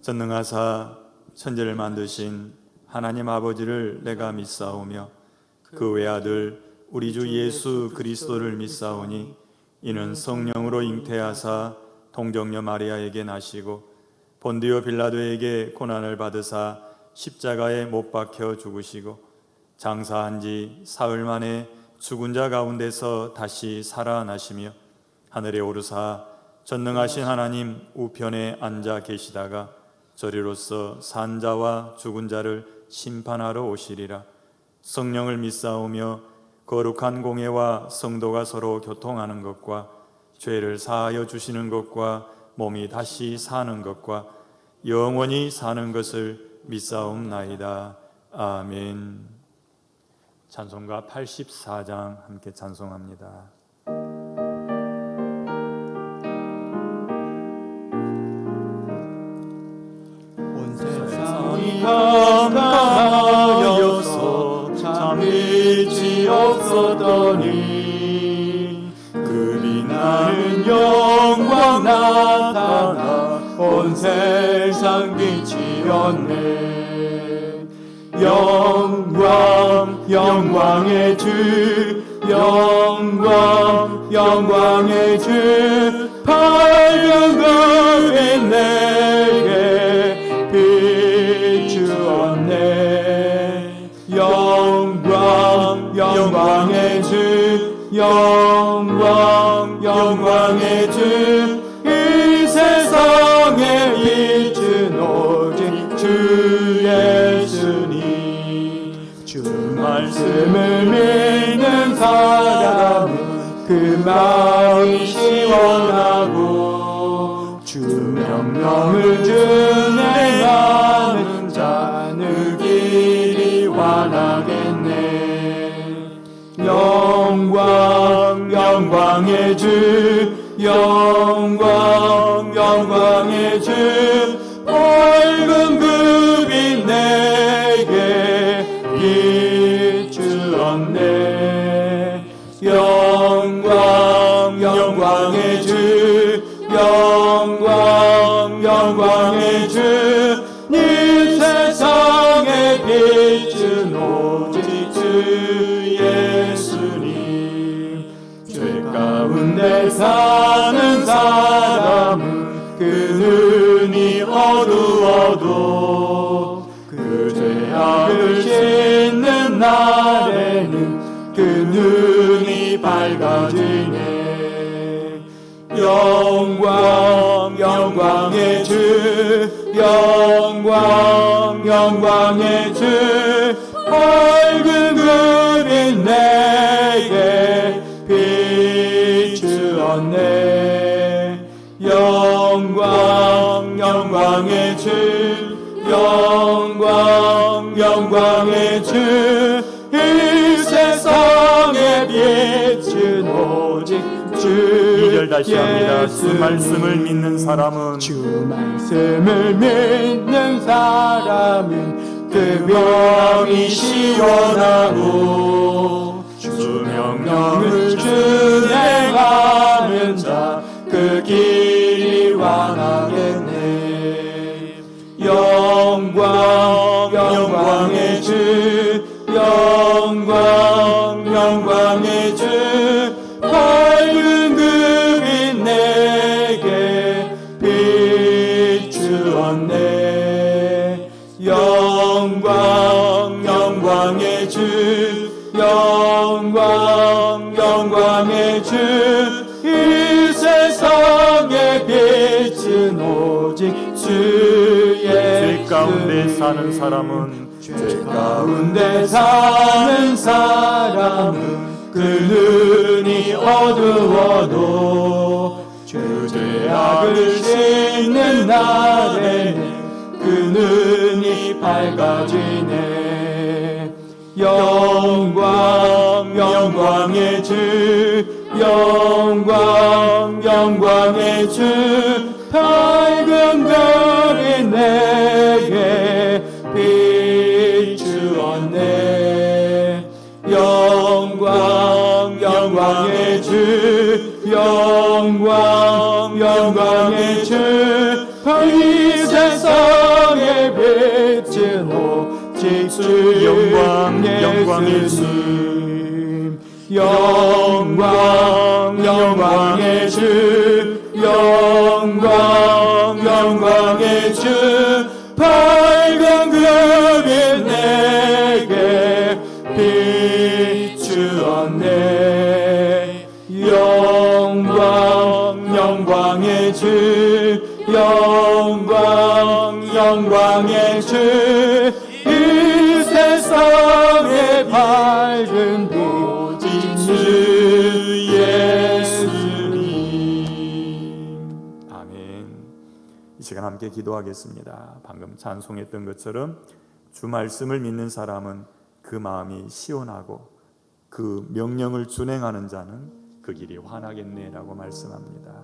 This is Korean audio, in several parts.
전능하사 천지를 만드신 하나님 아버지를 내가 믿사오며 그 외아들 우리 주 예수 그리스도를 믿사오니 이는 성령으로 잉태하사 동정녀 마리아에게 나시고 본디오 빌라도에게 고난을 받으사 십자가에 못 박혀 죽으시고 장사한 지 사흘 만에 죽은 자 가운데서 다시 살아나시며 하늘에 오르사 전능하신 하나님 우편에 앉아 계시다가 저리로서 산 자와 죽은 자를 심판하러 오시리라. 성령을 믿사오며 거룩한 공예와 성도가 서로 교통하는 것과 죄를 사하여 주시는 것과 몸이 다시 사는 것과 영원히 사는 것을 믿사옵나이다. 아멘. 찬송가 84장 함께 찬송합니다. 온 세상이 깜깜하여서 잠일지 없었더니 그 빛나는 영광 나타나 온 세상 빛이었네. 영광 영광의 주 영광 영광의 주 밝은 그 빛 내게 비추었네. 영광 영광의 주 영광 영광의 주 이 세상에 빛은 오직 주 예수님. 주 말씀을 믿는 사람은 그 마음이 시원하고 주 명령을 준행하는 자는 길이 환하겠네. 영광 영광의 주 영광 영광의 주 밝은 그 빛 내게 비추었네. 영광 영광의 주 영광 영광의 주 이 세상의 빛은 오직 주 예수님. 죄 가운데 사는 사람은 그 눈이 어두워도 그 죄악을 씻는 날에는 그 눈이 밝아지네. 영광 영광의 주 영광 영광의 주 밝은 그 빛 내게 비추었네. 영광 영광의 주 영광 영광의 주 이 세상의 빛은 오직 주 2절 다시 합니다. 주 말씀을 믿는 사람은 주 말씀을 믿는 사람은 그 병이 시원하고 주 명령을 준행하는 자 그 길이 환하겠네. 영광 영광의 주 영광 영광의 주 밝은 그 빛 내게 비추었네. 영광 영광의 주 영광 영광의 주 이 세상의 빛은 오직 주 예수. 죄 가운데 사는 사람은 죄 가운데 사는 사람은 그 눈이 어두워도 주 죄악을 씻는 날에는 그 눈이 밝아지네. 영광 영광의 주 영광 영광의 주 밝은 별이 내게 비추었네. 영광 영광의 주 영광 영광의 주 이 세상 주 영광, 영광의 예수님 영광 영광의 주 영광 영광의 주 밝은 그빛 내게 비추었네 영광 영광의 주 영광 영광의 주 이 세상의 밝은 빛 주 예수님. 아멘. 이 시간 함께 기도하겠습니다. 방금 찬송했던 것처럼 주 말씀을 믿는 사람은 그 마음이 시원하고 그 명령을 준행하는 자는 그 길이 환하겠네라고 말씀합니다.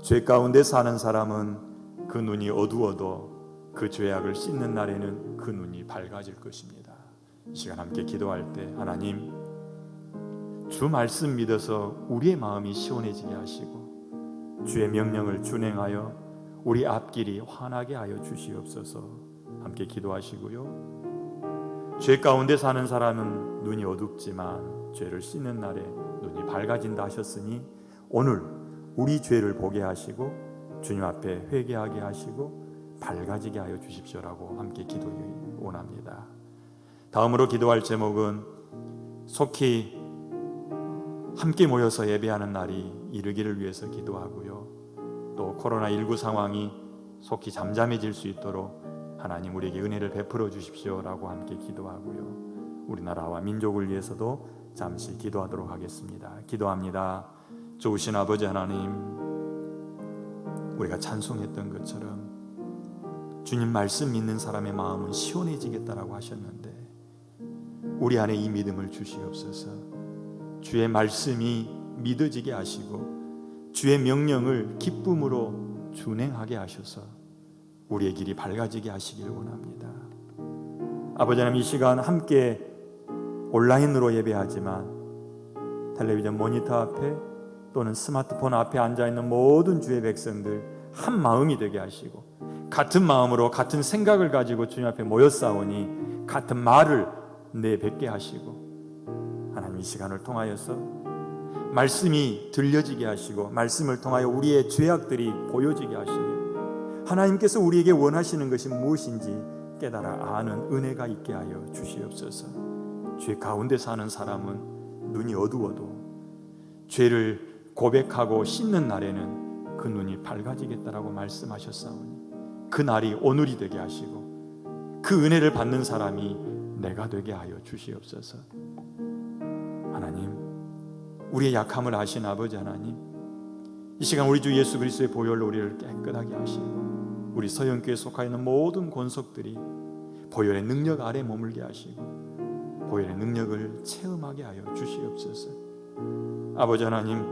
죄 가운데 사는 사람은 그 눈이 어두워도 그 죄악을 씻는 날에는 그 눈이 밝아질 것입니다. 이 시간 함께 기도할 때 하나님, 주 말씀 믿어서 우리의 마음이 시원해지게 하시고 주의 명령을 준행하여 우리 앞길이 환하게 하여 주시옵소서. 함께 기도하시고요. 죄 가운데 사는 사람은 눈이 어둡지만 죄를 씻는 날에 눈이 밝아진다 하셨으니 오늘 우리 죄를 보게 하시고 주님 앞에 회개하게 하시고 밝아지게 하여 주십시오라고 함께 기도해 원합니다. 다음으로 기도할 제목은 속히 함께 모여서 예배하는 날이 이르기를 위해서 기도하고요. 또 코로나19 상황이 속히 잠잠해질 수 있도록 하나님 우리에게 은혜를 베풀어 주십시오라고 함께 기도하고요. 우리나라와 민족을 위해서도 잠시 기도하도록 하겠습니다. 기도합니다. 좋으신 아버지 하나님, 우리가 찬송했던 것처럼 주님 말씀 믿는 사람의 마음은 시원해지겠다라고 하셨는데 우리 안에 이 믿음을 주시옵소서. 주의 말씀이 믿어지게 하시고 주의 명령을 기쁨으로 준행하게 하셔서 우리의 길이 밝아지게 하시길 원합니다. 아버지 하나님, 이 시간 함께 온라인으로 예배하지만 텔레비전 모니터 앞에 또는 스마트폰 앞에 앉아있는 모든 주의 백성들 한 마음이 되게 하시고 같은 마음으로 같은 생각을 가지고 주님 앞에 모였사오니 같은 말을 내뱉게 하시고 하나님 이 시간을 통하여서 말씀이 들려지게 하시고 말씀을 통하여 우리의 죄악들이 보여지게 하시며 하나님께서 우리에게 원하시는 것이 무엇인지 깨달아 아는 은혜가 있게 하여 주시옵소서. 죄 가운데 사는 사람은 눈이 어두워도 죄를 고백하고 씻는 날에는 그 눈이 밝아지겠다라고 말씀하셨사오니 그 날이 오늘이 되게 하시고 그 은혜를 받는 사람이 내가 되게 하여 주시옵소서. 하나님, 우리의 약함을 아신 아버지 하나님, 이 시간 우리 주 예수 그리스도의 보혈로 우리를 깨끗하게 하시고 우리 서영교회에 속하 있는 모든 권속들이 보혈의 능력 아래 머물게 하시고 보혈의 능력을 체험하게 하여 주시옵소서. 아버지 하나님,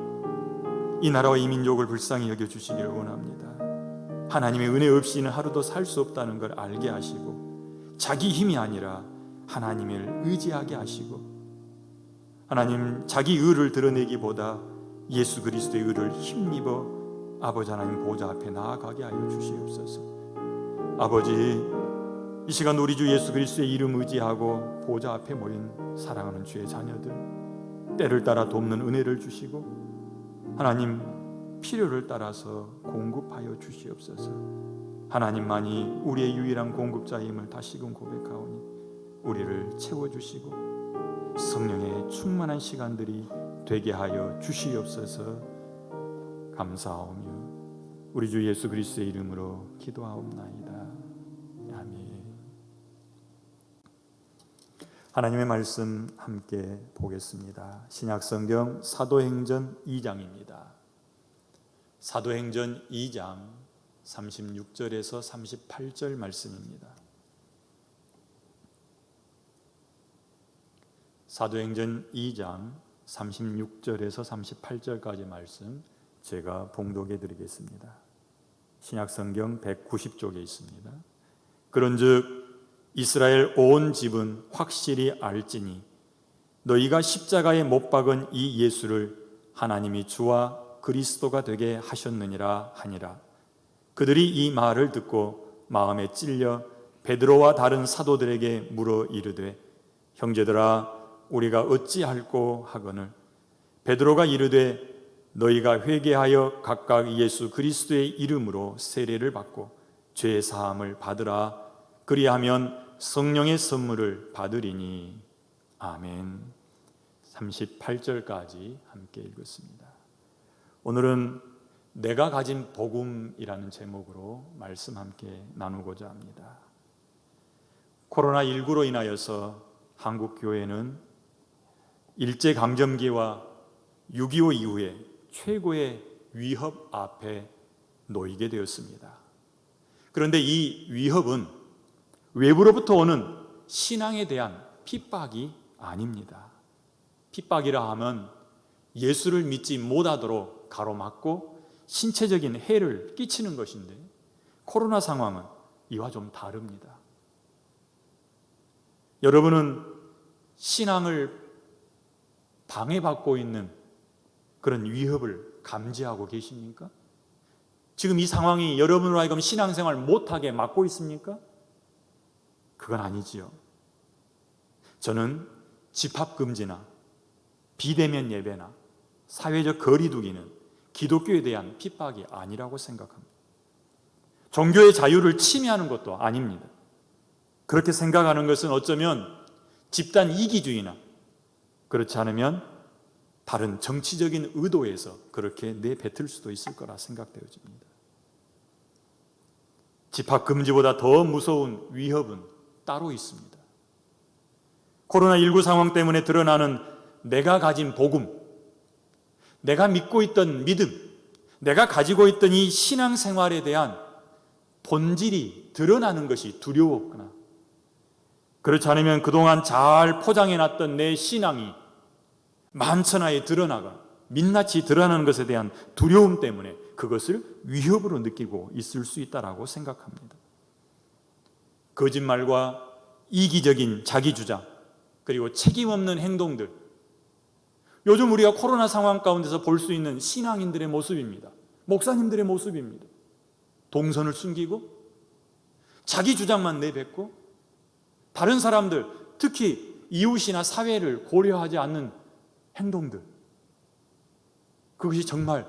이 나라와 이 민족을 불쌍히 여겨주시기를 원합니다. 하나님의 은혜 없이는 하루도 살 수 없다는 걸 알게 하시고 자기 힘이 아니라 하나님을 의지하게 하시고 하나님 자기 의를 드러내기보다 예수 그리스도의 의를 힘입어 아버지 하나님 보좌 앞에 나아가게 하여 주시옵소서. 아버지, 이 시간 우리 주 예수 그리스도의 이름 의지하고 보좌 앞에 모인 사랑하는 주의 자녀들 때를 따라 돕는 은혜를 주시고 하나님 필요를 따라서 공급하여 주시옵소서. 하나님만이 우리의 유일한 공급자임을 다시금 고백하오니 우리를 채워주시고 성령의 충만한 시간들이 되게 하여 주시옵소서. 감사하오며 우리 주 예수 그리스도의 이름으로 기도하옵나이다. 아멘. 하나님의 말씀 함께 보겠습니다. 신약성경 사도행전 2장입니다. 사도행전 2장 36절에서 38절 말씀입니다. 사도행전 2장 36절에서 38절까지 말씀 제가 봉독해 드리겠습니다. 신약성경 190쪽에 있습니다. 그런즉 이스라엘 온 집은 확실히 알지니 너희가 십자가에 못 박은 이 예수를 하나님이 주와 그리스도가 되게 하셨느니라 하니라. 그들이 이 말을 듣고 마음에 찔려 베드로와 다른 사도들에게 물어 이르되 형제들아 우리가 어찌할꼬 하거늘 베드로가 이르되 너희가 회개하여 각각 예수 그리스도의 이름으로 세례를 받고 죄 사함을 받으라 그리하면 성령의 선물을 받으리니. 아멘. 38절까지 함께 읽었습니다. 오늘은 내가 가진 복음이라는 제목으로 말씀 함께 나누고자 합니다. 코로나19로 인하여서 한국 교회는 일제강점기와 6.25 이후에 최고의 위협 앞에 놓이게 되었습니다. 그런데 이 위협은 외부로부터 오는 신앙에 대한 핍박이 아닙니다. 핍박이라 하면 예수를 믿지 못하도록 가로막고 신체적인 해를 끼치는 것인데 코로나 상황은 이와 좀 다릅니다. 여러분은 신앙을 방해받고 있는 그런 위협을 감지하고 계십니까? 지금 이 상황이 여러분으로 하여금 신앙생활 못하게 막고 있습니까? 그건 아니지요. 저는 집합금지나 비대면 예배나 사회적 거리두기는 기독교에 대한 핍박이 아니라고 생각합니다. 종교의 자유를 침해하는 것도 아닙니다. 그렇게 생각하는 것은 어쩌면 집단 이기주의나 그렇지 않으면 다른 정치적인 의도에서 그렇게 내뱉을 수도 있을 거라 생각되어집니다. 집합금지보다 더 무서운 위협은 따로 있습니다. 코로나19 상황 때문에 드러나는 내가 가진 복음, 내가 믿고 있던 믿음, 내가 가지고 있던 이 신앙생활에 대한 본질이 드러나는 것이 두려웠거나 그렇지 않으면 그동안 잘 포장해놨던 내 신앙이 만천하에 드러나가 민낯이 드러나는 것에 대한 두려움 때문에 그것을 위협으로 느끼고 있을 수 있다고 생각합니다. 거짓말과 이기적인 자기주장 그리고 책임 없는 행동들, 요즘 우리가 코로나 상황 가운데서 볼 수 있는 신앙인들의 모습입니다. 목사님들의 모습입니다. 동선을 숨기고 자기 주장만 내뱉고 다른 사람들, 특히 이웃이나 사회를 고려하지 않는 행동들, 그것이 정말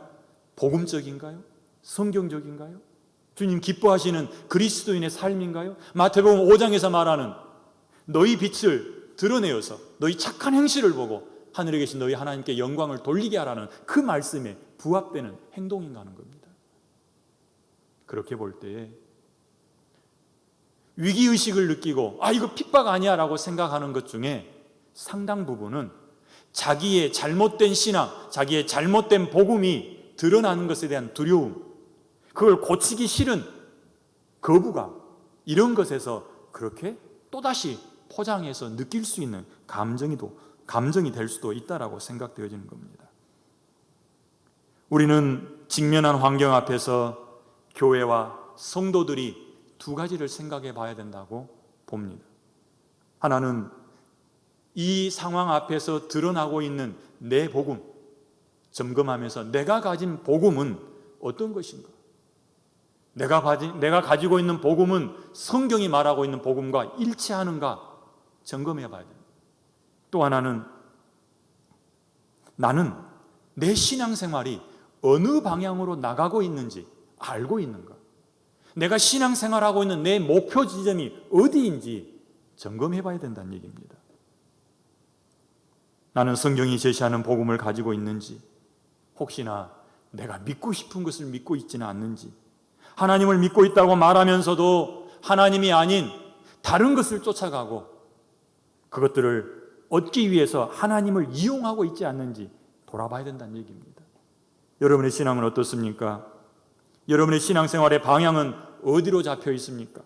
복음적인가요? 성경적인가요? 주님 기뻐하시는 그리스도인의 삶인가요? 마태복음 5장에서 말하는 너희 빛을 드러내어서 너희 착한 행실을 보고 하늘에 계신 너희 하나님께 영광을 돌리게 하라는 그 말씀에 부합되는 행동인가 하는 겁니다. 그렇게 볼 때에 위기의식을 느끼고 이거 핍박 아니야 라고 생각하는 것 중에 상당 부분은 자기의 잘못된 신앙, 자기의 잘못된 복음이 드러나는 것에 대한 두려움, 그걸 고치기 싫은 거부감, 이런 것에서 그렇게 또다시 포장해서 느낄 수 있는 감정이 될 수도 있다라고 생각되어지는 겁니다. 우리는 직면한 환경 앞에서 교회와 성도들이 두 가지를 생각해 봐야 된다고 봅니다. 하나는 이 상황 앞에서 드러나고 있는 내 복음 점검하면서 내가 가진 복음은 어떤 것인가? 내가 가지고 있는 복음은 성경이 말하고 있는 복음과 일치하는가 점검해 봐야 됩니다. 또 하나는 나는 내 신앙생활이 어느 방향으로 나가고 있는지 알고 있는가? 내가 신앙생활하고 있는 내 목표 지점이 어디인지 점검해 봐야 된다는 얘기입니다. 나는 성경이 제시하는 복음을 가지고 있는지, 혹시나 내가 믿고 싶은 것을 믿고 있지는 않는지, 하나님을 믿고 있다고 말하면서도 하나님이 아닌 다른 것을 쫓아가고 그것들을 얻기 위해서 하나님을 이용하고 있지 않는지 돌아봐야 된다는 얘기입니다. 여러분의 신앙은 어떻습니까? 여러분의 신앙생활의 방향은 어디로 잡혀 있습니까?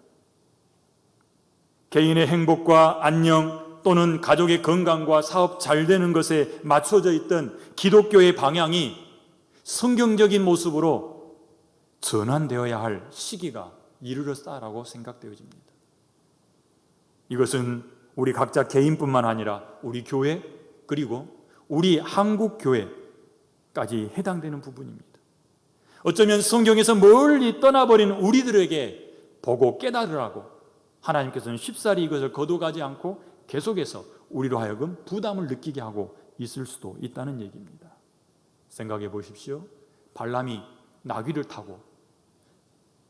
개인의 행복과 안녕 또는 가족의 건강과 사업 잘 되는 것에 맞춰져 있던 기독교의 방향이 성경적인 모습으로 전환되어야 할 시기가 이르렀다라고 생각되어집니다. 이것은 우리 각자 개인뿐만 아니라 우리 교회 그리고 우리 한국 교회까지 해당되는 부분입니다. 어쩌면 성경에서 멀리 떠나버린 우리들에게 보고 깨달으라고 하나님께서는 쉽사리 이것을 거둬가지 않고 계속해서 우리로 하여금 부담을 느끼게 하고 있을 수도 있다는 얘기입니다. 생각해 보십시오. 발람이 나귀를 타고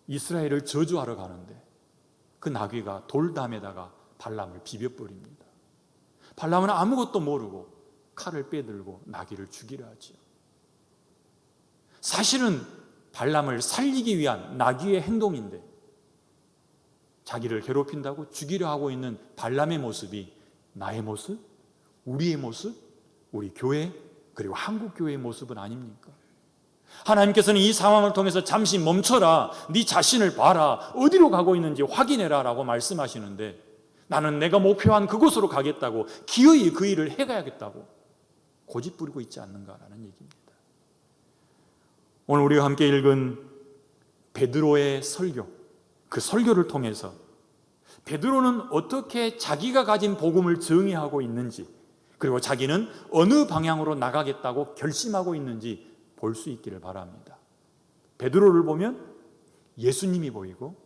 이스라엘을 저주하러 가는데 그 나귀가 돌담에다가 발람을 비벼버립니다. 발람은 아무것도 모르고 칼을 빼들고 나귀를 죽이려 하지요. 사실은 발람을 살리기 위한 나귀의 행동인데 자기를 괴롭힌다고 죽이려 하고 있는 발람의 모습이 나의 모습, 우리의 모습, 우리 교회 그리고 한국 교회의 모습은 아닙니까? 하나님께서는 이 상황을 통해서 잠시 멈춰라, 네 자신을 봐라, 어디로 가고 있는지 확인해라 라고 말씀하시는데 나는 내가 목표한 그곳으로 가겠다고 기어이 그 일을 해가야겠다고 고집부리고 있지 않는가라는 얘기입니다. 오늘 우리가 함께 읽은 베드로의 설교, 그 설교를 통해서 베드로는 어떻게 자기가 가진 복음을 정의하고 있는지, 그리고 자기는 어느 방향으로 나가겠다고 결심하고 있는지 볼 수 있기를 바랍니다. 베드로를 보면 예수님이 보이고,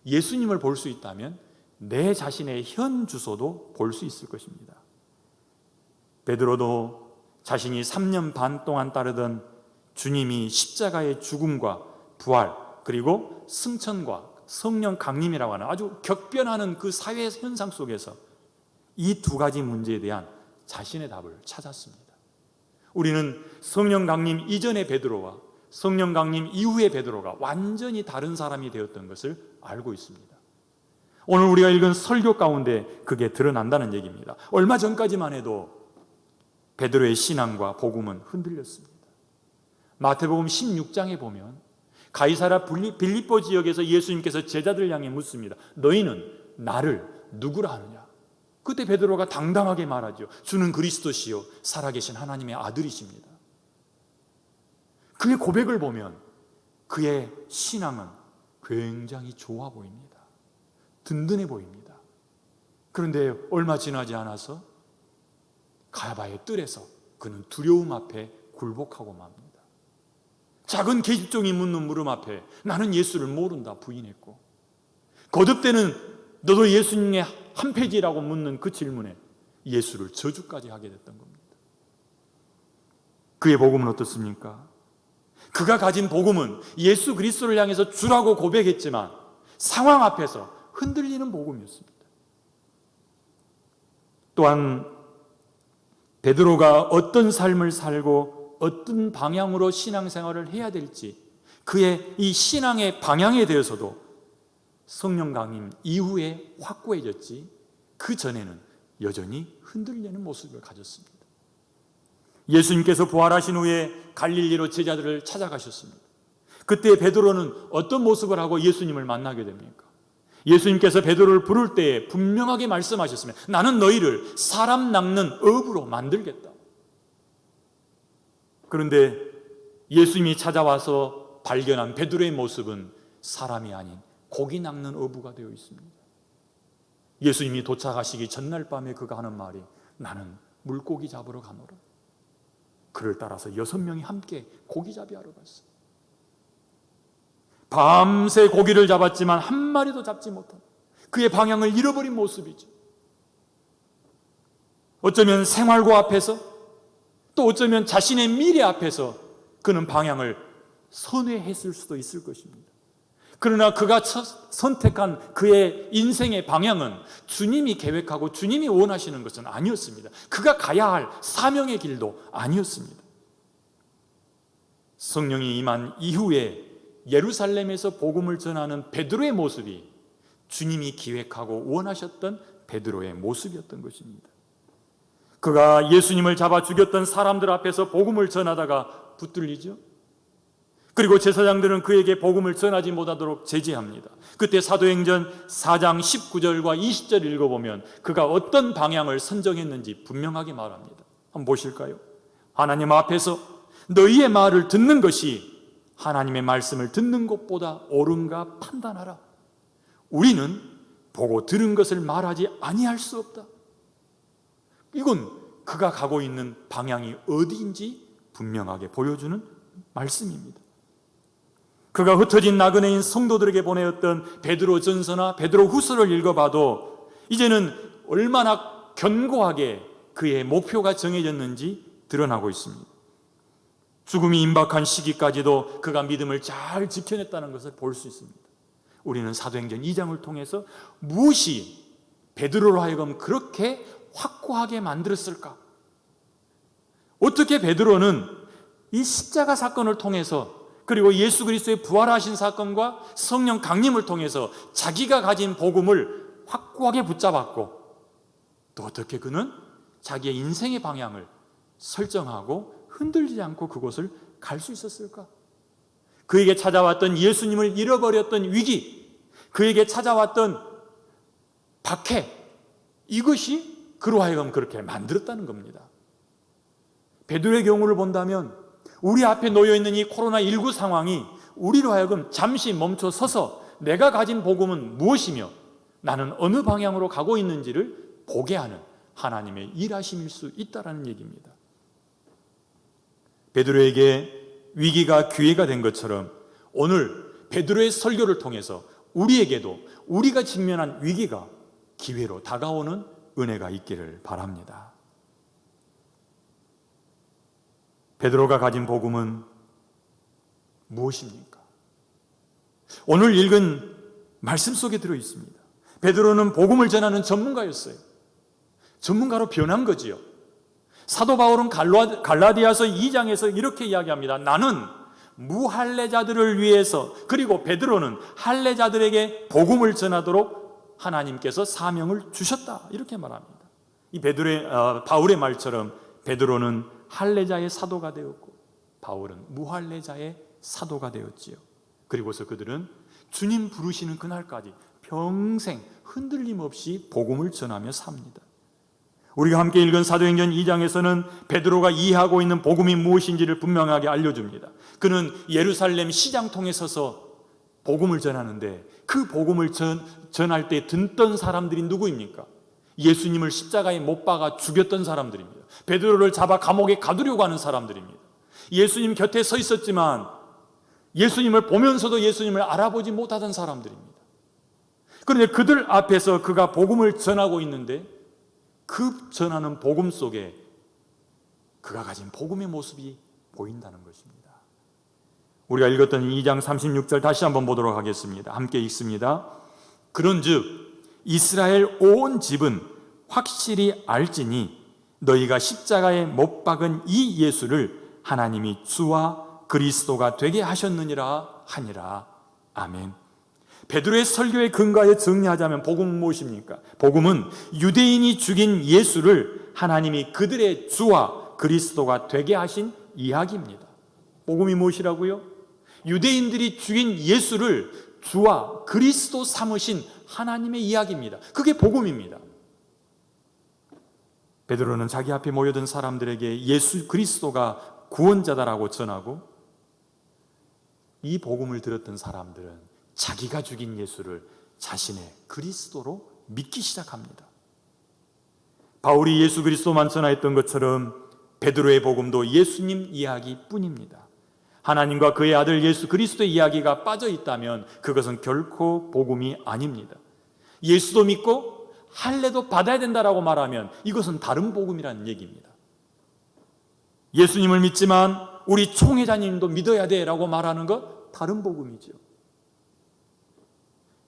예수님을 볼 수 있다면 내 자신의 현 주소도 볼 수 있을 것입니다. 베드로도 자신이 3년 반 동안 따르던 주님이 십자가의 죽음과 부활, 그리고 승천과 성령 강림이라고 하는 아주 격변하는 그 사회 현상 속에서 이 두 가지 문제에 대한 자신의 답을 찾았습니다. 우리는 성령 강림 이전의 베드로와 성령 강림 이후의 베드로가 완전히 다른 사람이 되었던 것을 알고 있습니다. 오늘 우리가 읽은 설교 가운데 그게 드러난다는 얘기입니다. 얼마 전까지만 해도 베드로의 신앙과 복음은 흔들렸습니다. 마태복음 16장에 보면 가이사랴 빌립보 지역에서 예수님께서 제자들 향해 묻습니다. 너희는 나를 누구라 하느냐? 그때 베드로가 당당하게 말하죠. 주는 그리스도시요 살아계신 하나님의 아들이십니다. 그의 고백을 보면 그의 신앙은 굉장히 좋아 보입니다. 든든해 보입니다. 그런데 얼마 지나지 않아서 가야바의 뜰에서 그는 두려움 앞에 굴복하고 맙니다. 작은 계집종이 묻는 물음 앞에 나는 예수를 모른다 부인했고, 거듭되는 너도 예수님의 한 패지라고 묻는 그 질문에 예수를 저주까지 하게 됐던 겁니다. 그의 복음은 어떻습니까? 그가 가진 복음은 예수 그리스도를 향해서 주라고 고백했지만 상황 앞에서 흔들리는 복음이었습니다. 또한 베드로가 어떤 삶을 살고 어떤 방향으로 신앙생활을 해야 될지 그의 이 신앙의 방향에 대해서도 성령 강림 이후에 확고해졌지 그 전에는 여전히 흔들리는 모습을 가졌습니다. 예수님께서 부활하신 후에 갈릴리로 제자들을 찾아가셨습니다. 그때 베드로는 어떤 모습을 하고 예수님을 만나게 됩니까? 예수님께서 베드로를 부를 때에 분명하게 말씀하셨습니다. 나는 너희를 사람 낚는 어부로 만들겠다. 그런데 예수님이 찾아와서 발견한 베드로의 모습은 사람이 아닌 고기 낚는 어부가 되어 있습니다. 예수님이 도착하시기 전날 밤에 그가 하는 말이 나는 물고기 잡으러 가노라. 그를 따라서 6명이 함께 고기잡이 하러 갔어요. 밤새 고기를 잡았지만 한 마리도 잡지 못한 그의 방향을 잃어버린 모습이죠. 어쩌면 생활고 앞에서 또 어쩌면 자신의 미래 앞에서 그는 방향을 선회했을 수도 있을 것입니다. 그러나 그가 선택한 그의 인생의 방향은 주님이 계획하고 주님이 원하시는 것은 아니었습니다. 그가 가야 할 사명의 길도 아니었습니다. 성령이 임한 이후에 예루살렘에서 복음을 전하는 베드로의 모습이 주님이 기획하고 원하셨던 베드로의 모습이었던 것입니다. 그가 예수님을 잡아 죽였던 사람들 앞에서 복음을 전하다가 붙들리죠. 그리고 제사장들은 그에게 복음을 전하지 못하도록 제지합니다. 그때 사도행전 4장 19절과 20절 읽어보면 그가 어떤 방향을 선정했는지 분명하게 말합니다. 한번 보실까요? 하나님 앞에서 너희의 말을 듣는 것이 하나님의 말씀을 듣는 것보다 옳은가 판단하라. 우리는 보고 들은 것을 말하지 아니할 수 없다. 이건 그가 가고 있는 방향이 어디인지 분명하게 보여주는 말씀입니다. 그가 흩어진 나그네인 성도들에게 보내었던 베드로 전서나 베드로 후서를 읽어봐도 이제는 얼마나 견고하게 그의 목표가 정해졌는지 드러나고 있습니다. 죽음이 임박한 시기까지도 그가 믿음을 잘 지켜냈다는 것을 볼 수 있습니다. 우리는 사도행전 2장을 통해서 무엇이 베드로로 하여금 그렇게 확고하게 만들었을까? 어떻게 베드로는 이 십자가 사건을 통해서, 그리고 예수 그리스도의 부활하신 사건과 성령 강림을 통해서 자기가 가진 복음을 확고하게 붙잡았고, 또 어떻게 그는 자기의 인생의 방향을 설정하고 흔들리지 않고 그곳을 갈 수 있었을까? 그에게 찾아왔던 예수님을 잃어버렸던 위기, 그에게 찾아왔던 박해, 이것이 그로 하여금 그렇게 만들었다는 겁니다. 베드로의 경우를 본다면 우리 앞에 놓여있는 이 코로나19 상황이 우리로 하여금 잠시 멈춰 서서 내가 가진 복음은 무엇이며 나는 어느 방향으로 가고 있는지를 보게 하는 하나님의 일하심일 수 있다는 얘기입니다. 베드로에게 위기가 기회가 된 것처럼 오늘 베드로의 설교를 통해서 우리에게도 우리가 직면한 위기가 기회로 다가오는 은혜가 있기를 바랍니다. 베드로가 가진 복음은 무엇입니까? 오늘 읽은 말씀 속에 들어 있습니다. 베드로는 복음을 전하는 전문가였어요. 전문가로 변한 거지요. 사도 바울은 갈라디아서 2장에서 이렇게 이야기합니다. 나는 무할례자들을 위해서, 그리고 베드로는 할례자들에게 복음을 전하도록 하나님께서 사명을 주셨다, 이렇게 말합니다. 이 바울의 말처럼 베드로는 할례자의 사도가 되었고 바울은 무할례자의 사도가 되었지요. 그리고서 그들은 주님 부르시는 그날까지 평생 흔들림 없이 복음을 전하며 삽니다. 우리가 함께 읽은 사도행전 2장에서는 베드로가 이해하고 있는 복음이 무엇인지를 분명하게 알려줍니다. 그는 예루살렘 시장통에 서서 복음을 전하는데 그 복음을 전할 때 듣던 사람들이 누구입니까? 예수님을 십자가에 못 박아 죽였던 사람들입니다. 베드로를 잡아 감옥에 가두려고 하는 사람들입니다. 예수님 곁에 서 있었지만 예수님을 보면서도 예수님을 알아보지 못하던 사람들입니다. 그런데 그들 앞에서 그가 복음을 전하고 있는데 그 전하는 복음 속에 그가 가진 복음의 모습이 보인다는 것입니다. 우리가 읽었던 2장 36절 다시 한번 보도록 하겠습니다. 함께 읽습니다. 그런즉 이스라엘 온 집은 확실히 알지니 너희가 십자가에 못 박은 이 예수를 하나님이 주와 그리스도가 되게 하셨느니라 하니라. 아멘. 베드로의 설교의 근거에 정리하자면 복음은 무엇입니까? 복음은 유대인이 죽인 예수를 하나님이 그들의 주와 그리스도가 되게 하신 이야기입니다. 복음이 무엇이라고요? 유대인들이 죽인 예수를 주와 그리스도 삼으신 하나님의 이야기입니다. 그게 복음입니다. 베드로는 자기 앞에 모여든 사람들에게 예수 그리스도가 구원자다라고 전하고, 이 복음을 들었던 사람들은 자기가 죽인 예수를 자신의 그리스도로 믿기 시작합니다. 바울이 예수 그리스도만 전하였던 것처럼 베드로의 복음도 예수님 이야기뿐입니다. 하나님과 그의 아들 예수 그리스도의 이야기가 빠져 있다면 그것은 결코 복음이 아닙니다. 예수도 믿고 할례도 받아야 된다라고 말하면 이것은 다른 복음이라는 얘기입니다. 예수님을 믿지만 우리 총회장님도 믿어야 돼라고 말하는 것 다른 복음이죠.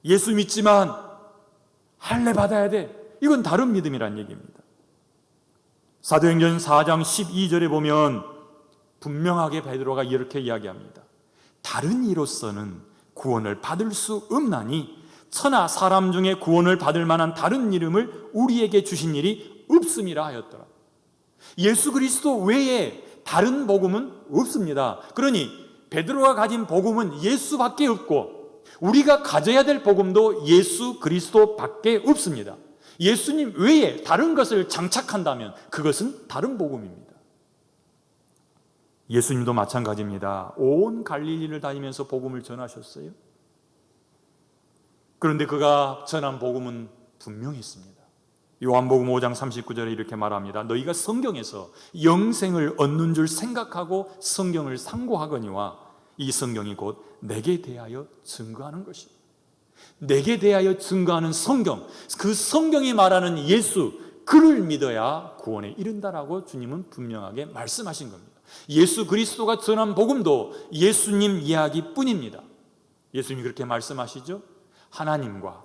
예수 믿지만 할례 받아야 돼, 이건 다른 믿음이란 얘기입니다. 사도행전 4장 12절에 보면 분명하게 베드로가 이렇게 이야기합니다. 다른 이로서는 구원을 받을 수 없나니 천하 사람 중에 구원을 받을 만한 다른 이름을 우리에게 주신 일이 없음이라 하였더라. 예수 그리스도 외에 다른 복음은 없습니다. 그러니 베드로가 가진 복음은 예수밖에 없고 우리가 가져야 될 복음도 예수 그리스도밖에 없습니다. 예수님 외에 다른 것을 장착한다면 그것은 다른 복음입니다. 예수님도 마찬가지입니다. 온 갈릴리를 다니면서 복음을 전하셨어요. 그런데 그가 전한 복음은 분명히 있습니다. 요한복음 5장 39절에 이렇게 말합니다. 너희가 성경에서 영생을 얻는 줄 생각하고 성경을 상고하거니와 이 성경이 곧 내게 대하여 증거하는 것입니다. 내게 대하여 증거하는 성경, 그 성경이 말하는 예수, 그를 믿어야 구원에 이른다라고 주님은 분명하게 말씀하신 겁니다. 예수 그리스도가 전한 복음도 예수님 이야기뿐입니다. 예수님이 그렇게 말씀하시죠. 하나님과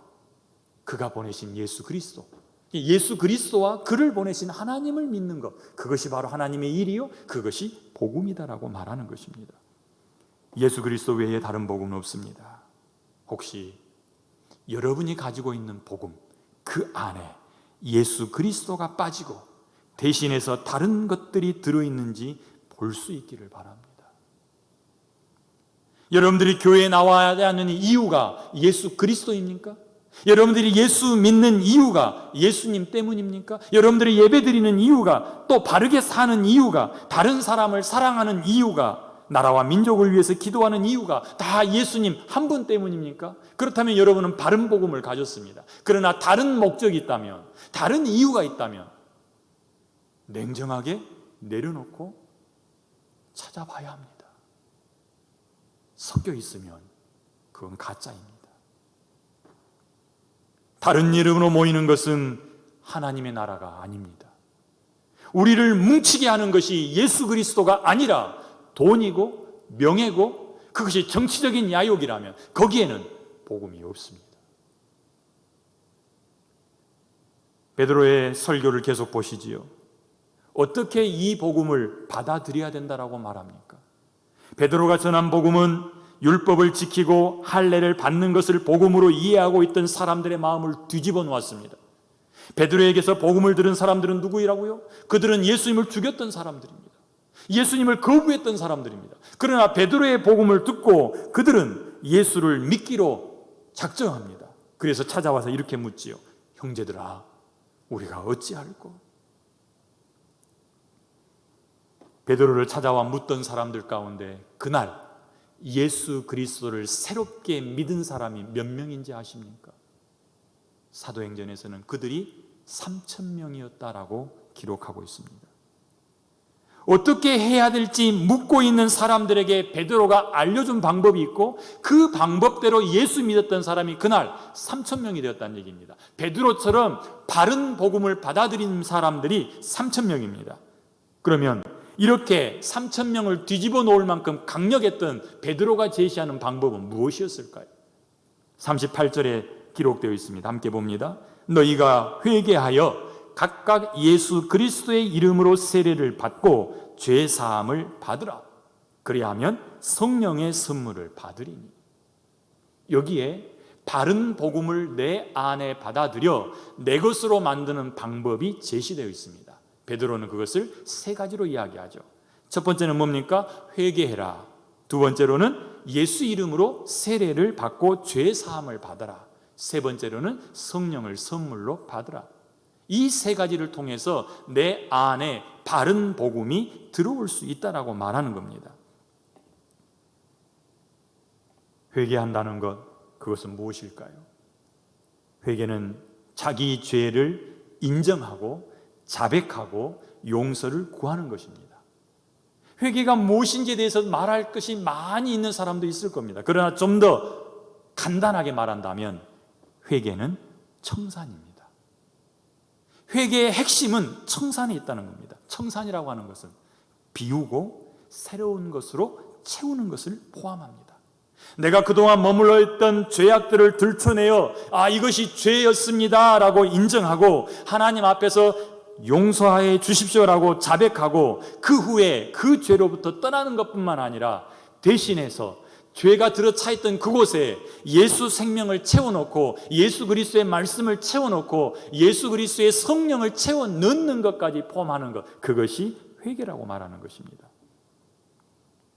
그가 보내신 예수 그리스도, 예수 그리스도와 그를 보내신 하나님을 믿는 것, 그것이 바로 하나님의 일이요, 그것이 복음이다라고 말하는 것입니다. 예수 그리스도 외에 다른 복음은 없습니다. 혹시 여러분이 가지고 있는 복음, 그 안에 예수 그리스도가 빠지고 대신해서 다른 것들이 들어있는지 볼 수 있기를 바랍니다. 여러분들이 교회에 나와야 하는 이유가 예수 그리스도입니까? 여러분들이 예수 믿는 이유가 예수님 때문입니까? 여러분들이 예배드리는 이유가, 또 바르게 사는 이유가, 다른 사람을 사랑하는 이유가, 나라와 민족을 위해서 기도하는 이유가 다 예수님 한 분 때문입니까? 그렇다면 여러분은 바른 복음을 가졌습니다. 그러나 다른 목적이 있다면, 다른 이유가 있다면 냉정하게 내려놓고 찾아봐야 합니다. 섞여 있으면 그건 가짜입니다. 다른 이름으로 모이는 것은 하나님의 나라가 아닙니다. 우리를 뭉치게 하는 것이 예수 그리스도가 아니라 돈이고 명예고, 그것이 정치적인 야욕이라면 거기에는 복음이 없습니다. 베드로의 설교를 계속 보시지요. 어떻게 이 복음을 받아들여야 된다라고 말합니까? 베드로가 전한 복음은 율법을 지키고 할례를 받는 것을 복음으로 이해하고 있던 사람들의 마음을 뒤집어 놓았습니다. 베드로에게서 복음을 들은 사람들은 누구이라고요? 그들은 예수님을 죽였던 사람들입니다. 예수님을 거부했던 사람들입니다. 그러나 베드로의 복음을 듣고 그들은 예수를 믿기로 작정합니다. 그래서 찾아와서 이렇게 묻지요. 형제들아, 우리가 어찌할꼬? 베드로를 찾아와 묻던 사람들 가운데 그날 예수 그리스도를 새롭게 믿은 사람이 몇 명인지 아십니까? 사도행전에서는 그들이 3,000명이었다라고 기록하고 있습니다. 어떻게 해야 될지 묻고 있는 사람들에게 베드로가 알려준 방법이 있고, 그 방법대로 예수 믿었던 사람이 그날 3,000명이 되었다는 얘기입니다. 베드로처럼 바른 복음을 받아들인 사람들이 3,000명입니다. 그러면 이렇게 3,000명을 뒤집어 놓을 만큼 강력했던 베드로가 제시하는 방법은 무엇이었을까요? 38절에 기록되어 있습니다. 함께 봅니다. 너희가 회개하여 각각 예수 그리스도의 이름으로 세례를 받고 죄 사함을 받으라. 그리하면 성령의 선물을 받으리니. 여기에 바른 복음을 내 안에 받아들여 내 것으로 만드는 방법이 제시되어 있습니다. 베드로는 그것을 세 가지로 이야기하죠. 첫 번째는 뭡니까? 회개해라. 두 번째로는 예수 이름으로 세례를 받고 죄 사함을 받아라. 세 번째로는 성령을 선물로 받으라. 이 세 가지를 통해서 내 안에 바른 복음이 들어올 수 있다라고 말하는 겁니다. 회개한다는 것, 그것은 무엇일까요? 회개는 자기 죄를 인정하고 자백하고 용서를 구하는 것입니다. 회개가 무엇인지에 대해서 말할 것이 많이 있는 사람도 있을 겁니다. 그러나 좀 더 간단하게 말한다면 회개는 청산입니다. 회개의 핵심은 청산에 있다는 겁니다. 청산이라고 하는 것은 비우고 새로운 것으로 채우는 것을 포함합니다. 내가 그동안 머물러 있던 죄악들을 들춰내어 이것이 죄였습니다 라고 인정하고 하나님 앞에서 용서해 주십시오라고 자백하고 그 후에 그 죄로부터 떠나는 것뿐만 아니라 대신해서 죄가 들어차 있던 그곳에 예수 생명을 채워놓고 예수 그리스도의 말씀을 채워놓고 예수 그리스도의 성령을 채워 넣는 것까지 포함하는 것, 그것이 회개라고 말하는 것입니다.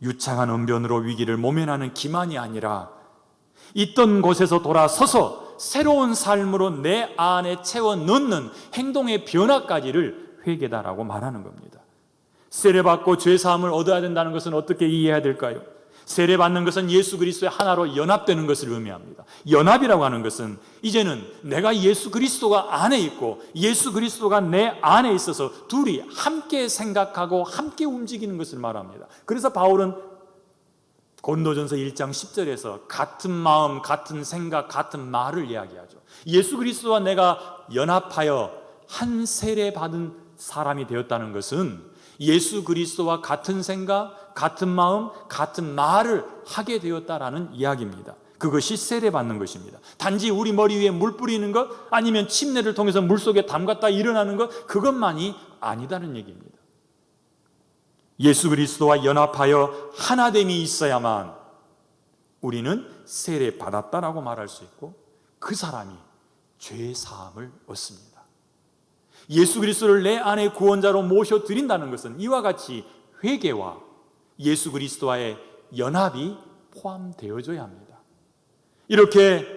유창한 언변으로 위기를 모면하는 기만이 아니라 있던 곳에서 돌아서서 새로운 삶으로 내 안에 채워 넣는 행동의 변화까지를 회개다라고 말하는 겁니다. 세례받고 죄사함을 얻어야 된다는 것은 어떻게 이해해야 될까요? 세례받는 것은 예수 그리스도의 하나로 연합되는 것을 의미합니다. 연합이라고 하는 것은 이제는 내가 예수 그리스도가 안에 있고 예수 그리스도가 내 안에 있어서 둘이 함께 생각하고 함께 움직이는 것을 말합니다. 그래서 바울은 고린도전서 1장 10절에서 같은 마음, 같은 생각, 같은 말을 이야기하죠. 예수 그리스도와 내가 연합하여 한 세례 받은 사람이 되었다는 것은 예수 그리스도와 같은 생각, 같은 마음, 같은 말을 하게 되었다라는 이야기입니다. 그것이 세례 받는 것입니다. 단지 우리 머리 위에 물 뿌리는 것, 아니면 침례를 통해서 물속에 담갔다 일어나는 것, 그것만이 아니다는 얘기입니다. 예수 그리스도와 연합하여 하나됨이 있어야만 우리는 세례 받았다라고 말할 수 있고, 그 사람이 죄 사함을 얻습니다. 예수 그리스도를 내 안에 구원자로 모셔드린다는 것은 이와 같이 회개와 예수 그리스도와의 연합이 포함되어져야 합니다. 이렇게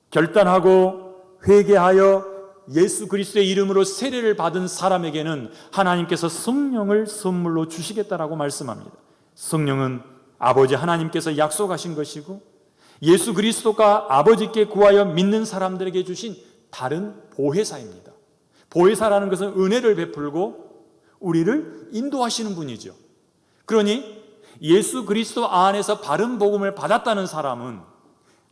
결단하고 회개하여 예수 그리스도의 이름으로 세례를 받은 사람에게는 하나님께서 성령을 선물로 주시겠다라고 말씀합니다. 성령은 아버지 하나님께서 약속하신 것이고, 예수 그리스도가 아버지께 구하여 믿는 사람들에게 주신 다른 보혜사입니다. 보혜사라는 것은 은혜를 베풀고 우리를 인도하시는 분이죠. 그러니 예수 그리스도 안에서 바른 복음을 받았다는 사람은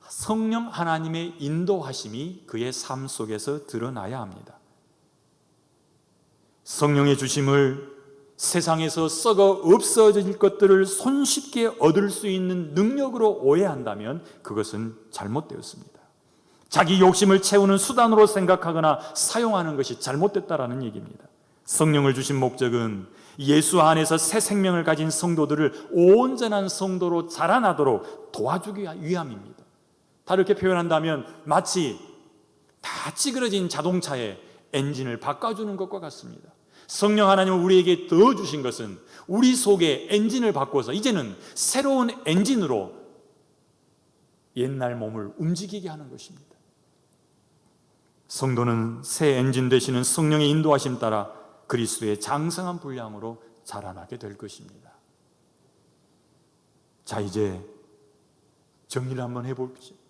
성령 하나님의 인도하심이 그의 삶 속에서 드러나야 합니다. 성령의 주심을 세상에서 썩어 없어질 것들을 손쉽게 얻을 수 있는 능력으로 오해한다면 그것은 잘못되었습니다. 자기 욕심을 채우는 수단으로 생각하거나 사용하는 것이 잘못됐다라는 얘기입니다. 성령을 주신 목적은 예수 안에서 새 생명을 가진 성도들을 온전한 성도로 자라나도록 도와주기 위함입니다. 다르게 표현한다면 마치 다 찌그러진 자동차의 엔진을 바꿔주는 것과 같습니다. 성령 하나님은 우리에게 더 주신 것은 우리 속에 엔진을 바꿔서 이제는 새로운 엔진으로 옛날 몸을 움직이게 하는 것입니다. 성도는 새 엔진 되시는 성령의 인도하심 따라 그리스도의 장성한 분량으로 자라나게 될 것입니다. 자, 이제 정리를 한번 해볼게요.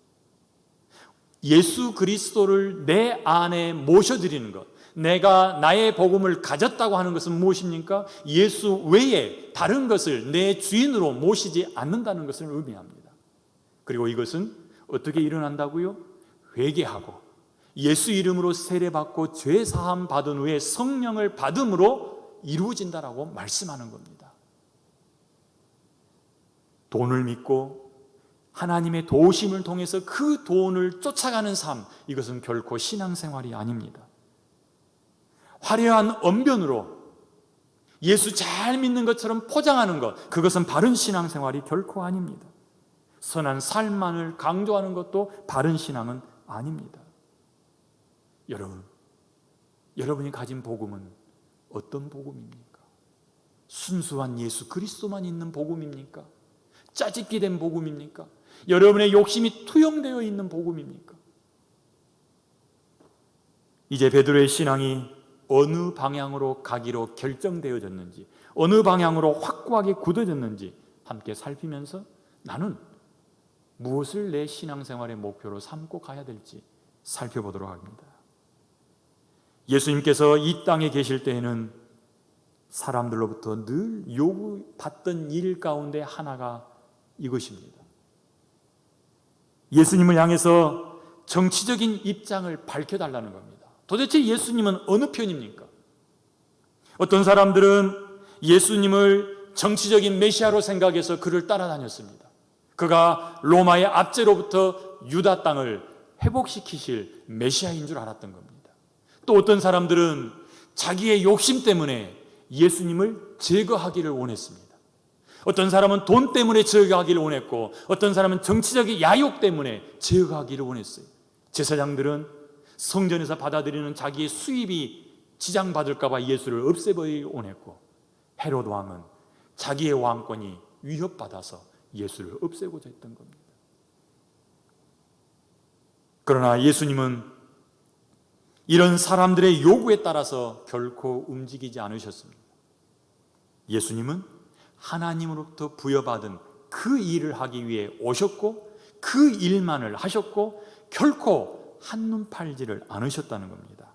예수 그리스도를 내 안에 모셔드리는 것, 내가 나의 복음을 가졌다고 하는 것은 무엇입니까? 예수 외에 다른 것을 내 주인으로 모시지 않는다는 것을 의미합니다. 그리고 이것은 어떻게 일어난다고요? 회개하고 예수 이름으로 세례받고 죄 사함 받은 후에 성령을 받음으로 이루어진다라고 말씀하는 겁니다. 돈을 믿고 하나님의 도우심을 통해서 그 돈을 쫓아가는 삶, 이것은 결코 신앙생활이 아닙니다. 화려한 언변으로 예수 잘 믿는 것처럼 포장하는 것, 그것은 바른 신앙생활이 결코 아닙니다. 선한 삶만을 강조하는 것도 바른 신앙은 아닙니다. 여러분이 가진 복음은 어떤 복음입니까? 순수한 예수 그리스도만 있는 복음입니까? 짜집기 된 복음입니까? 여러분의 욕심이 투영되어 있는 복음입니까? 이제 베드로의 신앙이 어느 방향으로 가기로 결정되어졌는지, 어느 방향으로 확고하게 굳어졌는지 함께 살피면서 나는 무엇을 내 신앙생활의 목표로 삼고 가야 될지 살펴보도록 합니다. 예수님께서 이 땅에 계실 때에는 사람들로부터 늘 요구받던 일 가운데 하나가 이것입니다. 예수님을 향해서 정치적인 입장을 밝혀달라는 겁니다. 도대체 예수님은 어느 편입니까? 어떤 사람들은 예수님을 정치적인 메시아로 생각해서 그를 따라다녔습니다. 그가 로마의 압제로부터 유다 땅을 회복시키실 메시아인 줄 알았던 겁니다. 또 어떤 사람들은 자기의 욕심 때문에 예수님을 제거하기를 원했습니다. 어떤 사람은 돈 때문에 제거하기를 원했고, 어떤 사람은 정치적인 야욕 때문에 제거하기를 원했어요. 제사장들은 성전에서 받아들이는 자기의 수입이 지장받을까 봐 예수를 없애버리기 원했고, 헤롯 왕은 자기의 왕권이 위협받아서 예수를 없애고자 했던 겁니다. 그러나 예수님은 이런 사람들의 요구에 따라서 결코 움직이지 않으셨습니다. 예수님은 하나님으로부터 부여받은 그 일을 하기 위해 오셨고, 그 일만을 하셨고, 결코 한눈 팔지를 않으셨다는 겁니다.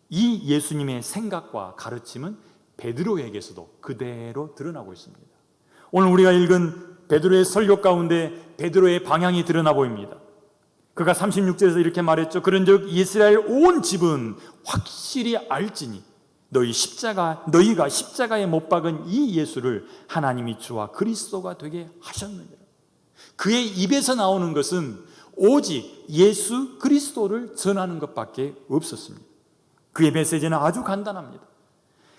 이 예수님의 생각과 가르침은 베드로에게서도 그대로 드러나고 있습니다. 오늘 우리가 읽은 베드로의 설교 가운데 베드로의 방향이 드러나 보입니다. 그가 36절에서 이렇게 말했죠. 그런즉 이스라엘 온 집은 확실히 알지니 너희가 십자가에 못 박은 이 예수를 하나님이 주와 그리스도가 되게 하셨느니라. 그의 입에서 나오는 것은 오직 예수 그리스도를 전하는 것밖에 없었습니다. 그의 메시지는 아주 간단합니다.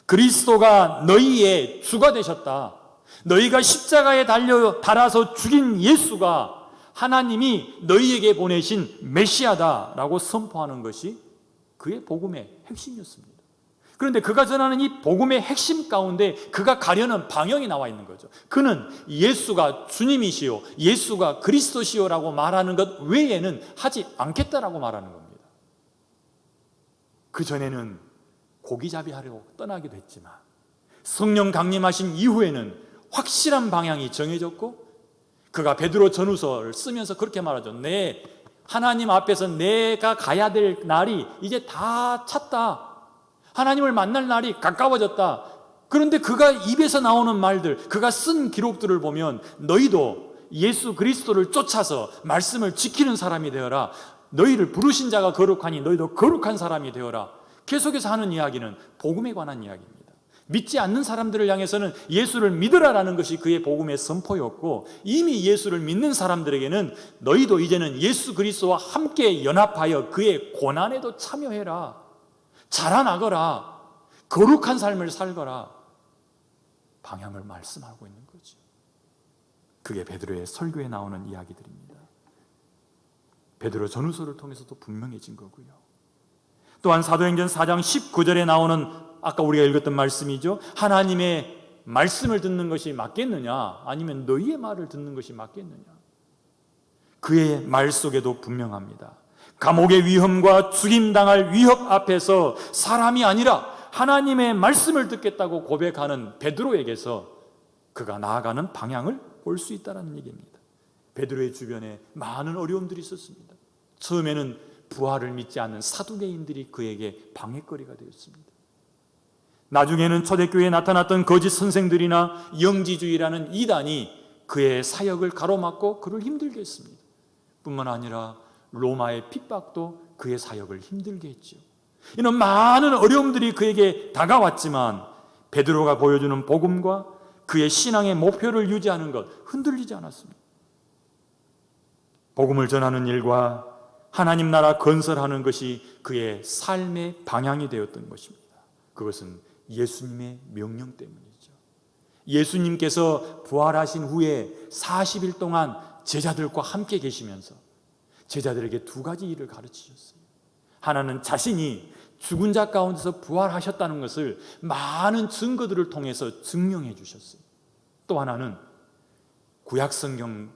그리스도가 너희의 주가 되셨다. 너희가 십자가에 달아서 죽인 예수가 하나님이 너희에게 보내신 메시아다라고 선포하는 것이 그의 복음의 핵심이었습니다. 그런데 그가 전하는 이 복음의 핵심 가운데 그가 가려는 방향이 나와 있는 거죠. 그는 예수가 주님이시요 예수가 그리스도시요라고 말하는 것 외에는 하지 않겠다라고 말하는 겁니다. 그 전에는 고기잡이 하려고 떠나기도 했지만 성령 강림하신 이후에는 확실한 방향이 정해졌고, 그가 베드로 전후서를 쓰면서 그렇게 말하죠. 하나님 앞에서 내가 가야 될 날이 이제 다 찼다. 하나님을 만날 날이 가까워졌다. 그런데 그가 입에서 나오는 말들, 그가 쓴 기록들을 보면 너희도 예수 그리스도를 쫓아서 말씀을 지키는 사람이 되어라. 너희를 부르신 자가 거룩하니 너희도 거룩한 사람이 되어라. 계속해서 하는 이야기는 복음에 관한 이야기입니다. 믿지 않는 사람들을 향해서는 예수를 믿으라라는 것이 그의 복음의 선포였고, 이미 예수를 믿는 사람들에게는 너희도 이제는 예수 그리스도와 함께 연합하여 그의 고난에도 참여해라. 자라나거라. 거룩한 삶을 살거라. 방향을 말씀하고 있는 거죠. 그게 베드로의 설교에 나오는 이야기들입니다. 베드로 전후서를 통해서도 분명해진 거고요. 또한 사도행전 4장 19절에 나오는 아까 우리가 읽었던 말씀이죠. 하나님의 말씀을 듣는 것이 맞겠느냐, 아니면 너희의 말을 듣는 것이 맞겠느냐. 그의 말 속에도 분명합니다. 감옥의 위험과 죽임당할 위협 앞에서 사람이 아니라 하나님의 말씀을 듣겠다고 고백하는 베드로에게서 그가 나아가는 방향을 볼 수 있다는 얘기입니다. 베드로의 주변에 많은 어려움들이 있었습니다. 처음에는 부활을 믿지 않는 사두개인들이 그에게 방해거리가 되었습니다. 나중에는 초대교회에 나타났던 거짓 선생들이나 영지주의라는 이단이 그의 사역을 가로막고 그를 힘들게 했습니다. 뿐만 아니라 로마의 핍박도 그의 사역을 힘들게 했죠. 이런 많은 어려움들이 그에게 다가왔지만 베드로가 보여주는 복음과 그의 신앙의 목표를 유지하는 것 흔들리지 않았습니다. 복음을 전하는 일과 하나님 나라 건설하는 것이 그의 삶의 방향이 되었던 것입니다. 그것은 예수님의 명령 때문이죠. 예수님께서 부활하신 후에 40일 동안 제자들과 함께 계시면서 제자들에게 두 가지 일을 가르치셨어요. 하나는 자신이 죽은 자 가운데서 부활하셨다는 것을 많은 증거들을 통해서 증명해 주셨어요. 또 하나는 구약 성경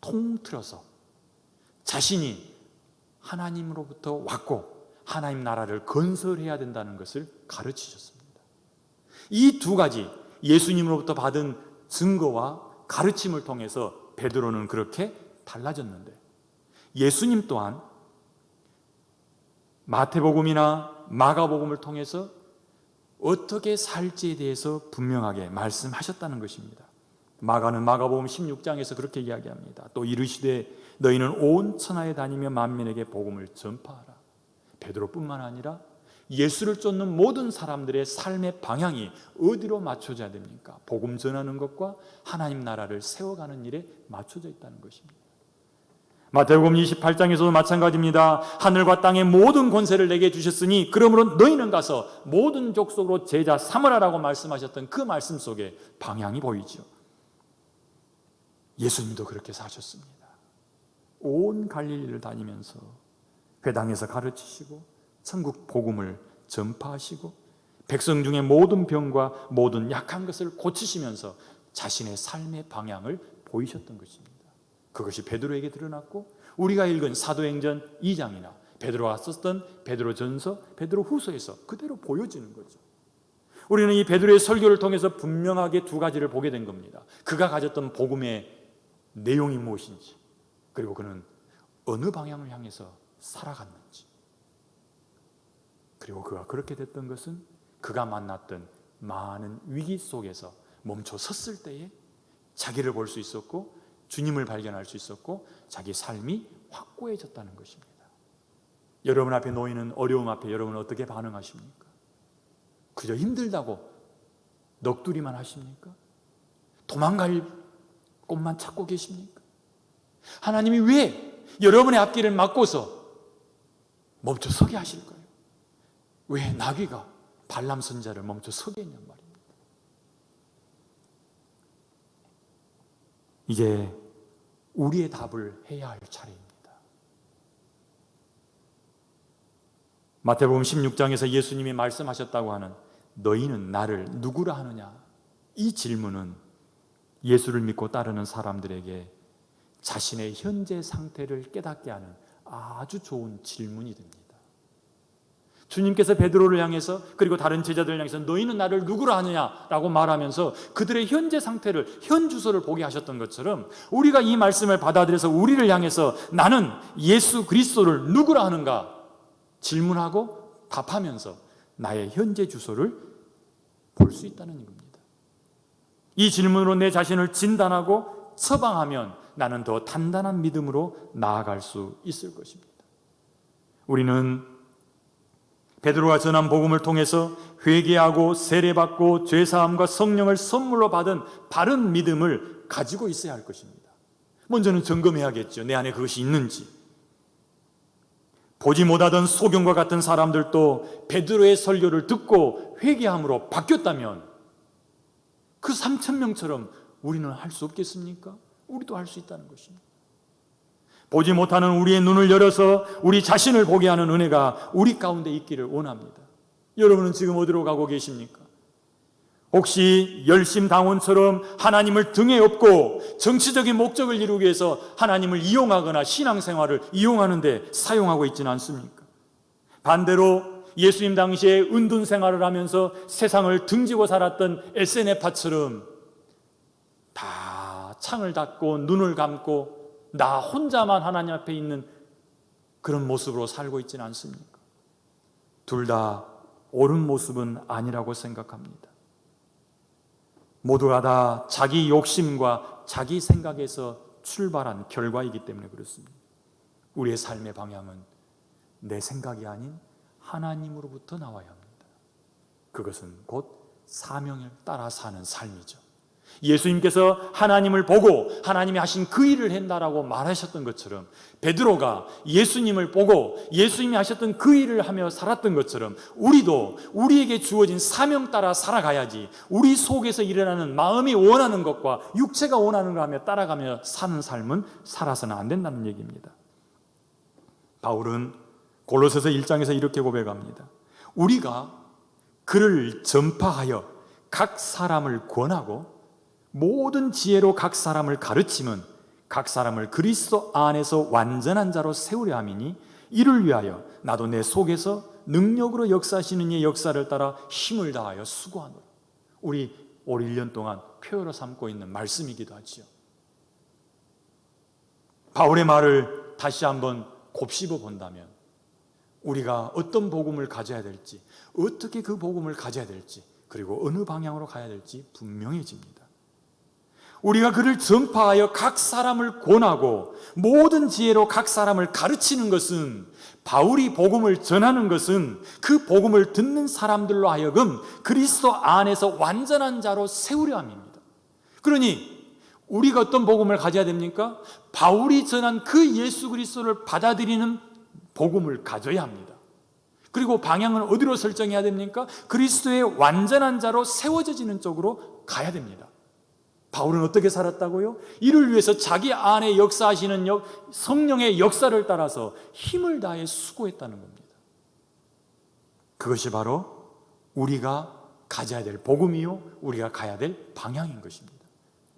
통틀어서 자신이 하나님으로부터 왔고 하나님 나라를 건설해야 된다는 것을 가르치셨습니다. 이 두 가지 예수님으로부터 받은 증거와 가르침을 통해서 베드로는 그렇게 달라졌는데, 예수님 또한 마태복음이나 마가복음을 통해서 어떻게 살지에 대해서 분명하게 말씀하셨다는 것입니다. 마가는 마가복음 16장에서 그렇게 이야기합니다. 또 이르시되 너희는 온 천하에 다니며 만민에게 복음을 전파하라. 베드로뿐만 아니라 예수를 쫓는 모든 사람들의 삶의 방향이 어디로 맞춰져야 됩니까? 복음 전하는 것과 하나님 나라를 세워가는 일에 맞춰져 있다는 것입니다. 마태복음 28장에서도 마찬가지입니다. 하늘과 땅의 모든 권세를 내게 주셨으니 그러므로 너희는 가서 모든 족속으로 제자 삼으라라고 말씀하셨던 그 말씀 속에 방향이 보이죠. 예수님도 그렇게 사셨습니다. 온 갈릴리를 다니면서 회당에서 가르치시고 천국 복음을 전파하시고 백성 중에 모든 병과 모든 약한 것을 고치시면서 자신의 삶의 방향을 보이셨던 것입니다. 그것이 베드로에게 드러났고 우리가 읽은 사도행전 2장이나 베드로가 썼던 베드로전서, 베드로후서에서 그대로 보여지는 거죠. 우리는 이 베드로의 설교를 통해서 분명하게 두 가지를 보게 된 겁니다. 그가 가졌던 복음의 내용이 무엇인지, 그리고 그는 어느 방향을 향해서 살아갔는지, 그리고 그가 그렇게 됐던 것은 그가 만났던 많은 위기 속에서 멈춰 섰을 때에 자기를 볼 수 있었고 주님을 발견할 수 있었고 자기 삶이 확고해졌다는 것입니다. 여러분 앞에 놓이는 어려움 앞에 여러분은 어떻게 반응하십니까? 그저 힘들다고 넋두리만 하십니까? 도망갈 곳만 찾고 계십니까? 하나님이 왜 여러분의 앞길을 막고서 멈춰서게 하실까요? 왜 나귀가 발람 선자를 멈춰서게 했냔 말입니다. 이제 우리의 답을 해야 할 차례입니다. 마태복음 16장에서 예수님이 말씀하셨다고 하는 너희는 나를 누구라 하느냐, 이 질문은 예수를 믿고 따르는 사람들에게 자신의 현재 상태를 깨닫게 하는 아주 좋은 질문이 됩니다. 주님께서 베드로를 향해서 그리고 다른 제자들을 향해서 너희는 나를 누구라 하느냐라고 말하면서 그들의 현재 상태를, 현 주소를 보게 하셨던 것처럼 우리가 이 말씀을 받아들여서 우리를 향해서 나는 예수 그리스도를 누구라 하는가 질문하고 답하면서 나의 현재 주소를 볼 수 있다는 겁니다. 이 질문으로 내 자신을 진단하고 처방하면 나는 더 단단한 믿음으로 나아갈 수 있을 것입니다. 우리는 베드로가 전한 복음을 통해서 회개하고 세례받고 죄사함과 성령을 선물로 받은 바른 믿음을 가지고 있어야 할 것입니다. 먼저는 점검해야겠죠. 내 안에 그것이 있는지. 보지 못하던 소경과 같은 사람들도 베드로의 설교를 듣고 회개함으로 바뀌었다면 그 3,000명처럼 우리는 할 수 없겠습니까? 우리도 할 수 있다는 것입니다. 보지 못하는 우리의 눈을 열어서 우리 자신을 보게 하는 은혜가 우리 가운데 있기를 원합니다. 여러분은 지금 어디로 가고 계십니까? 혹시 열심당원처럼 하나님을 등에 업고 정치적인 목적을 이루기 위해서 하나님을 이용하거나 신앙생활을 이용하는데 사용하고 있지는 않습니까? 반대로 예수님 당시에 은둔 생활을 하면서 세상을 등지고 살았던 에세네파처럼 다 창을 닫고 눈을 감고 나 혼자만 하나님 앞에 있는 그런 모습으로 살고 있지는 않습니까? 둘 다 옳은 모습은 아니라고 생각합니다. 모두가 다 자기 욕심과 자기 생각에서 출발한 결과이기 때문에 그렇습니다. 우리의 삶의 방향은 내 생각이 아닌 하나님으로부터 나와야 합니다. 그것은 곧 사명을 따라 사는 삶이죠. 예수님께서 하나님을 보고 하나님이 하신 그 일을 한다라고 말하셨던 것처럼 베드로가 예수님을 보고 예수님이 하셨던 그 일을 하며 살았던 것처럼 우리도 우리에게 주어진 사명 따라 살아가야지 우리 속에서 일어나는 마음이 원하는 것과 육체가 원하는 걸 하며 따라가며 사는 삶은 살아서는 안 된다는 얘기입니다. 바울은 골로새서 1장에서 이렇게 고백합니다. 우리가 그를 전파하여 각 사람을 권하고 모든 지혜로 각 사람을 가르치면 각 사람을 그리스도 안에서 완전한 자로 세우려 함이니 이를 위하여 나도 내 속에서 능력으로 역사하시는 이의 역사를 따라 힘을 다하여 수고하노라. 우리 올 1년 동안 표어로 삼고 있는 말씀이기도 하지요. 바울의 말을 다시 한번 곱씹어 본다면 우리가 어떤 복음을 가져야 될지, 어떻게 그 복음을 가져야 될지, 그리고 어느 방향으로 가야 될지 분명해집니다. 우리가 그를 전파하여 각 사람을 권하고 모든 지혜로 각 사람을 가르치는 것은, 바울이 복음을 전하는 것은 그 복음을 듣는 사람들로 하여금 그리스도 안에서 완전한 자로 세우려 함입니다. 그러니 우리가 어떤 복음을 가져야 됩니까? 바울이 전한 그 예수 그리스도를 받아들이는 복음을 가져야 합니다. 그리고 방향은 어디로 설정해야 됩니까? 그리스도의 완전한 자로 세워져지는 쪽으로 가야 됩니다. 바울은 어떻게 살았다고요? 이를 위해서 자기 안에 역사하시는 성령의 역사를 따라서 힘을 다해 수고했다는 겁니다. 그것이 바로 우리가 가져야 될 복음이요, 우리가 가야 될 방향인 것입니다.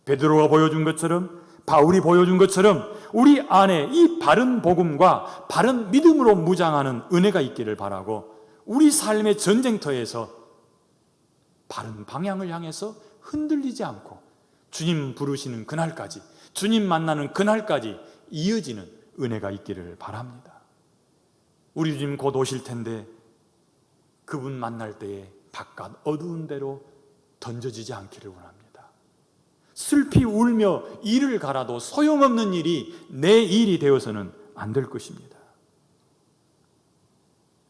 베드로가 보여준 것처럼, 바울이 보여준 것처럼 우리 안에 이 바른 복음과 바른 믿음으로 무장하는 은혜가 있기를 바라고, 우리 삶의 전쟁터에서 바른 방향을 향해서 흔들리지 않고 주님 부르시는 그날까지, 주님 만나는 그날까지 이어지는 은혜가 있기를 바랍니다. 우리 주님 곧 오실 텐데 그분 만날 때에 바깥 어두운 데로 던져지지 않기를 원합니다. 슬피 울며 이를 갈아도 소용없는 일이 내 일이 되어서는 안 될 것입니다.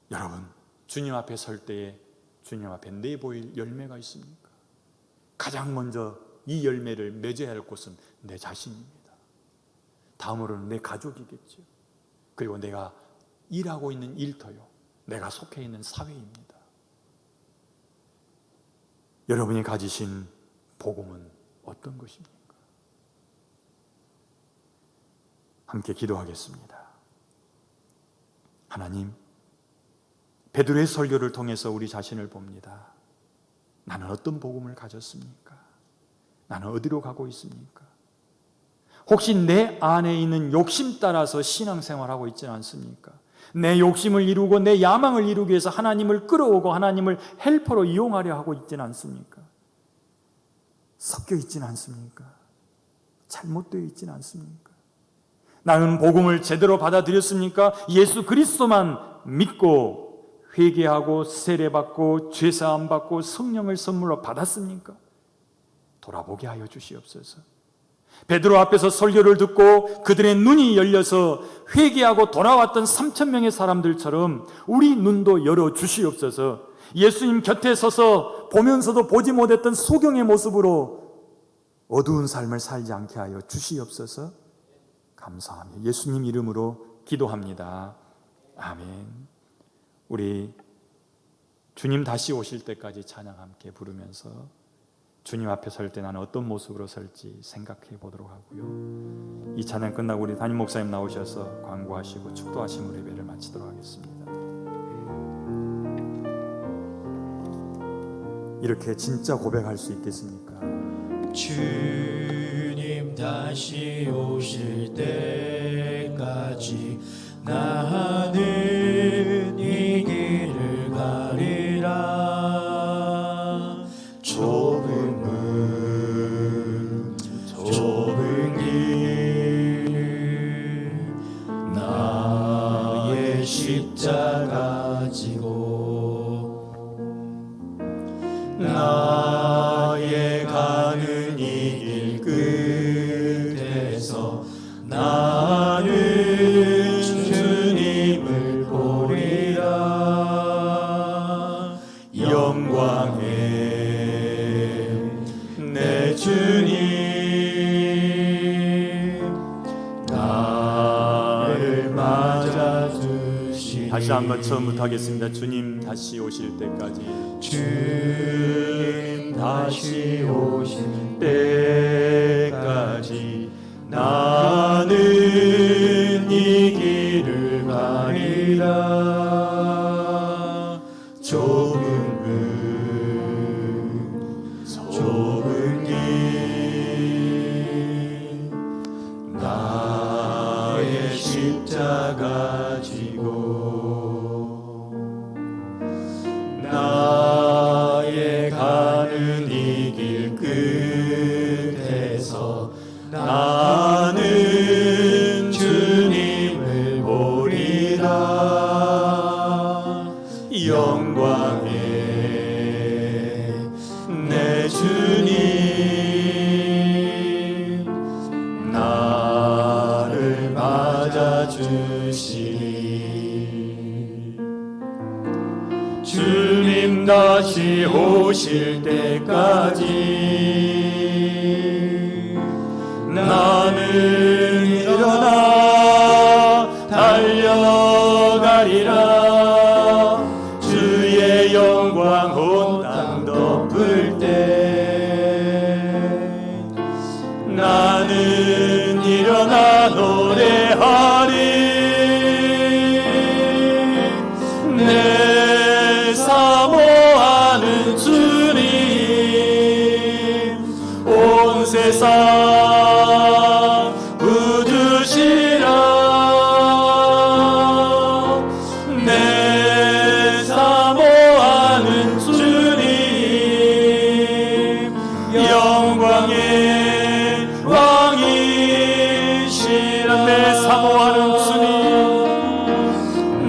여러분, 주님 앞에 설 때에 주님 앞에 내보일 열매가 있습니까? 가장 먼저 이 열매를 맺어야 할 곳은 내 자신입니다. 다음으로는 내 가족이겠죠. 그리고 내가 일하고 있는 일터요, 내가 속해 있는 사회입니다. 여러분이 가지신 복음은 어떤 것입니까? 함께 기도하겠습니다. 하나님, 베드로의 설교를 통해서 우리 자신을 봅니다. 나는 어떤 복음을 가졌습니까? 나는 어디로 가고 있습니까? 혹시 내 안에 있는 욕심 따라서 신앙생활하고 있지는 않습니까? 내 욕심을 이루고 내 야망을 이루기 위해서 하나님을 끌어오고 하나님을 헬퍼로 이용하려 하고 있지는 않습니까? 섞여 있지는 않습니까? 잘못되어 있지는 않습니까? 나는 복음을 제대로 받아들였습니까? 예수 그리스도만 믿고 회개하고 세례받고 죄사함 받고 성령을 선물로 받았습니까? 돌아보게 하여 주시옵소서. 베드로 앞에서 설교를 듣고 그들의 눈이 열려서 회개하고 돌아왔던 3,000명의 사람들처럼 우리 눈도 열어 주시옵소서. 예수님 곁에 서서 보면서도 보지 못했던 소경의 모습으로 어두운 삶을 살지 않게 하여 주시옵소서. 감사합니다. 예수님 이름으로 기도합니다. 아멘. 우리 주님 다시 오실 때까지 찬양 함께 부르면서 주님 앞에 설 때 나는 어떤 모습으로 설지 생각해 보도록 하고요. 이 찬양 끝나고 우리 담임 목사님 나오셔서 광고하시고 축도하심으로 예배를 마치도록 하겠습니다. 이렇게 진짜 고백할 수 있겠습니까? 주님 다시 오실 때까지 나는 이 길을 가리라. 좁은 길 나의 십자가 지고 나의 가는 이 길 끝에서 나는 주님을 보리라. 영광의 내 주님 나를 맞아주시니. 다시 한번 처음부터 하겠습니다. 주님 다시 오실 때까지 주님 다시 오실 때까지 나는 이 길을 가리라. 좁은 길 나의 십자가 지고 나의 가는 이 길 끝에서 나는 주님을 보리라. 영광의 내 주님 나를 맞아주시니. 주님 다시 오실 때까지 나는 일어나 달려가리라. 주의 영광 온 땅 덮을 때 나는 일어나 노래하리. 내 사모하는 주님 온 세상 웃으시라. 내 사모하는 주님 영광의 왕이시라. 내 사모하는 주님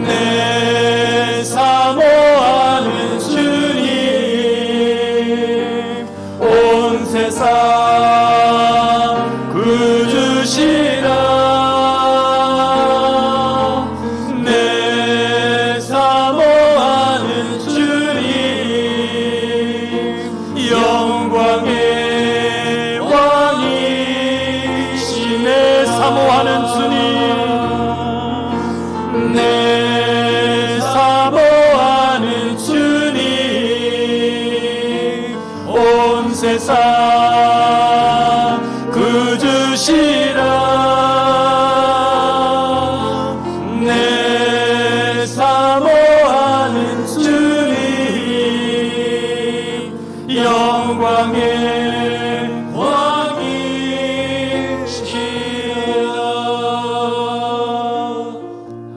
내 세상 구주시라 내 사모하는 주님 영광의 왕이시라.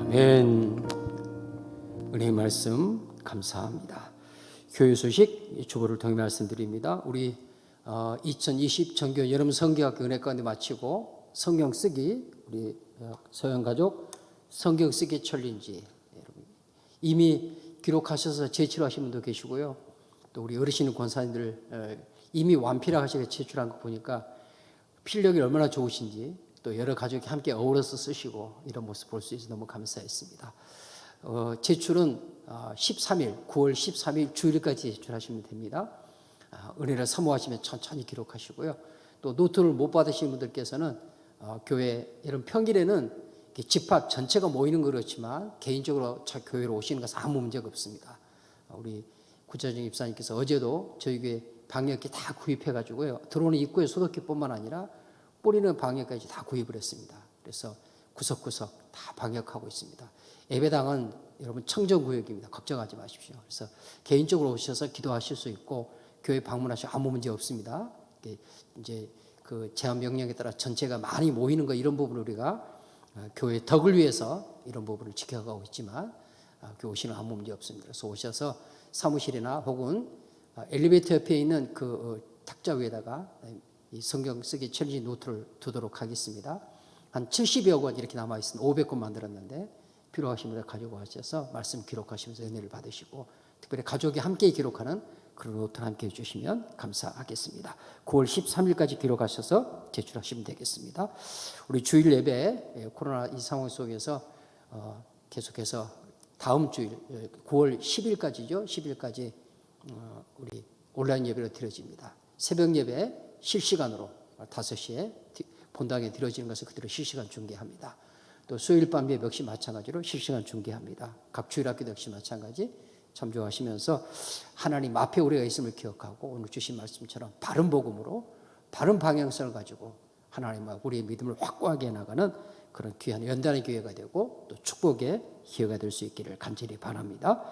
아멘. 은혜의 말씀 감사합니다. 교회 소식 주보를 통해 말씀드립니다. 우리 2020 정교 여름 성경학교 은혜 가운데 마치고 성경 쓰기 우리 서영 가족 성경 쓰기 챌린지 여러분 이미 기록하셔서 제출하신 분도 계시고요. 또 우리 어르신 권사님들 이미 완필하시게 제출한 거 보니까 필력이 얼마나 좋으신지 또 여러 가족이 함께 어우러서 쓰시고 이런 모습 볼 수 있어서 너무 감사했습니다. 제출은 13일, 9월 13일 주일까지 제출하시면 됩니다. 은혜를 사모하시면 천천히 기록하시고요. 또 노트를 못 받으신 분들께서는 교회 이런 평일에는 집합 전체가 모이는 건 그렇지만 개인적으로 교회로 오시는 것은 아무 문제가 없습니다. 우리 구차정 입사님께서 어제도 저희 교회 방역기 다 구입해가지고요. 들어오는 입구에 소독기뿐만 아니라 뿌리는 방역까지 다 구입을 했습니다. 그래서 구석구석 다 방역하고 있습니다. 예배당은 여러분 청정구역입니다. 걱정하지 마십시오. 그래서 개인적으로 오셔서 기도하실 수 있고 교회 방문하셔 아무 문제 없습니다. 이제 그 제한 명령에 따라 전체가 많이 모이는 거 이런 부분을 우리가 교회 덕을 위해서 이런 부분을 지켜가고 있지만 교회 오시는 아무 문제 없습니다. 그래서 오셔서 사무실이나 혹은 엘리베이터 옆에 있는 그 탁자 위에다가 이 성경 쓰기 챌린지 노트를 두도록 하겠습니다. 한 70여 권 이렇게 남아 있습니다. 500권 만들었는데 필요하신 분들 가지고 가셔서 말씀 기록하시면서 은혜를 받으시고 특별히 가족이 함께 기록하는 그런 노트를 함께 해주시면 감사하겠습니다. 9월 13일까지 기록하셔서 제출하시면 되겠습니다. 우리 주일 예배 코로나 이 상황 속에서 계속해서 다음 주일 9월 10일까지죠. 10일까지 우리 온라인 예배로 드려집니다. 새벽 예배 실시간으로 5시에 본당에 드려지는 것을 그대로 실시간 중계합니다. 또 수요일 밤 예배 역시 마찬가지로 실시간 중계합니다. 각 주일학교도 역시 마찬가지 참조하시면서 하나님 앞에 우리가 있음을 기억하고 오늘 주신 말씀처럼 바른 복음으로 바른 방향성을 가지고 하나님 앞 우리의 믿음을 확고하게 나가는 그런 귀한 연단의 교회가 되고 또 축복의 기회가 될 수 있기를 간절히 바랍니다.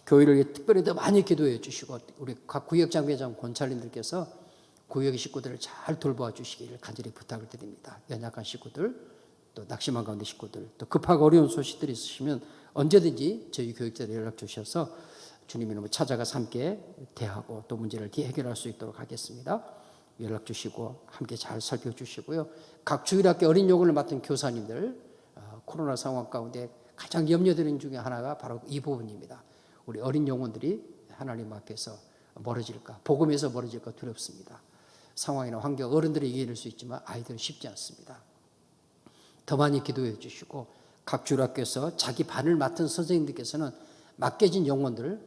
교회를 특별히 더 많이 기도해 주시고 우리 각 구역장 회장 권찰님들께서 구역의 식구들을 잘 돌보아 주시기를 간절히 부탁을 드립니다. 연약한 식구들 또 낙심한 가운데 식구들 또 급하고 어려운 소식들이 있으시면 언제든지 저희 교육자에 연락 주셔서 주님 이름으로 찾아가서 함께 대하고 또 문제를 해결할 수 있도록 하겠습니다. 연락 주시고 함께 잘 살펴주시고요. 각 주일학교 어린 요원을 맡은 교사님들 코로나 상황 가운데 가장 염려되는 중에 하나가 바로 이 부분입니다. 우리 어린 영혼들이 하나님 앞에서 멀어질까 복음에서 멀어질까 두렵습니다. 상황이나 환경 어른들이 이겨낼 수 있지만 아이들은 쉽지 않습니다. 더 많이 기도해 주시고 각 주일학교에서 자기 반을 맡은 선생님들께서는 맡겨진 영혼들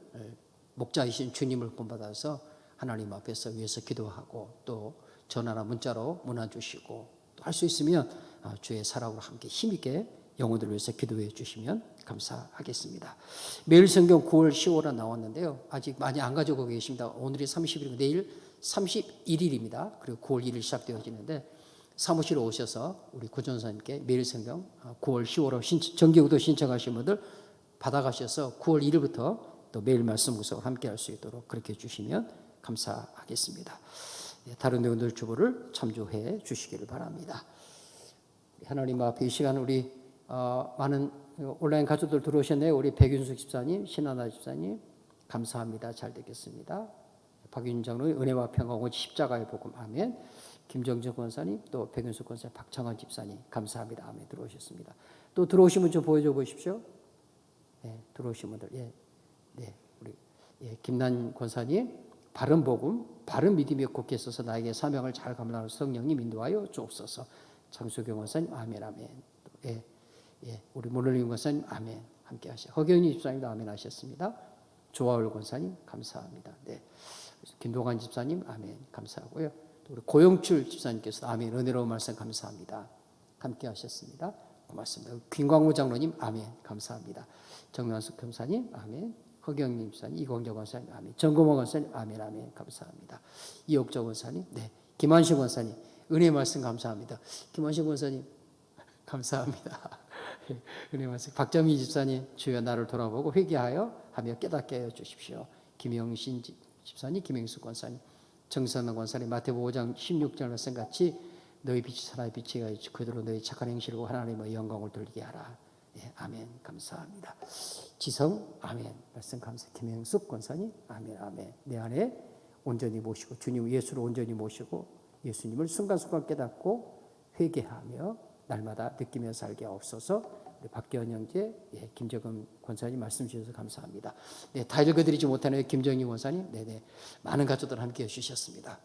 목자이신 주님을 본받아서 하나님 앞에서 위해서 기도하고 또 전화나 문자로 문안 주시고 또 할 수 있으면 주의 사랑으로 함께 힘있게 영혼들을 위해서 기도해 주시면 감사하겠습니다. 매일 성경 9월 10월에 나왔는데요. 아직 많이 안 가지고 계십니다. 오늘이 30일이고 내일 31일입니다. 그리고 9월 1일 시작되어지는데 사무실에 오셔서 우리 구전사님께 매일 성경 9월 10월로 정기구도 신청하신 분들 받아가셔서 9월 1일부터 또 매일 말씀 구석을 함께 할 수 있도록 그렇게 해주시면 감사하겠습니다. 다른 내용들 주보를 참조해 주시기를 바랍니다. 하나님 앞에 이 시간 우리 많은 온라인 가족들 들어오셨네요. 우리 백윤숙 집사님, 신하나 집사님 감사합니다. 잘 되겠습니다. 박윤 장로의 은혜와 평강과 십자가의 복음 아멘. 김정정 권사님 또 백윤숙 권사님, 박창환 집사님 감사합니다. 아멘. 들어오셨습니다. 또 들어오신 분 좀 보여줘 보십시오. 네, 들어오신 분들 네, 우리 김난 권사님 바른 복음, 바른 믿음에 굳게 있어서 나에게 사명을 잘 감당할 성령님 인도하여 주옵소서. 장수경 권사님 아멘 아멘. 우리 문을림 권사님 아멘 함께 하시죠. 허경희 집사님도 아멘 하셨습니다. 조화울 권사님 감사합니다. 네, 김동환 집사님 아멘 감사하고요. 또 우리 고영출 집사님께서 아멘 은혜로운 말씀 감사합니다. 함께 하셨습니다. 고맙습니다. 김광우 장로님 아멘 감사합니다. 정명숙 검사님 아멘 허경림 집사님, 이광정 권사님, 아멘. 정고모 권사님, 아멘, 아멘. 감사합니다. 이옥정 권사님, 네. 김한식 권사님, 은혜 말씀 감사합니다. 김한식 권사님, 감사합니다. 은혜 말씀. 박정희 집사님, 주여 나를 돌아보고 회개하여 하며 깨닫게 하여 주십시오. 김영신 집사님, 김영수 권사님, 정선원 권사님, 마태복음 5장 16절 말씀 같이 너희 빛이 사람의 빛이 하여 그대로 너희 착한 행실로 하나님의 영광을 돌리게 하라. 예, 아멘. 감사합니다. 지성, 아멘. 말씀 감사. 김영숙 권사님, 아멘, 아멘. 내 안에 온전히 모시고 주님 예수를 온전히 모시고 예수님을 순간순간 깨닫고 회개하며 날마다 느끼며 살게 하옵소서. 우리 박기현 형제, 예, 김정은 권사님 말씀 주셔서 감사합니다. 네, 다 읽어드리지 못하는 김정희 권사님, 네네, 많은 가족들 함께해 주셨습니다.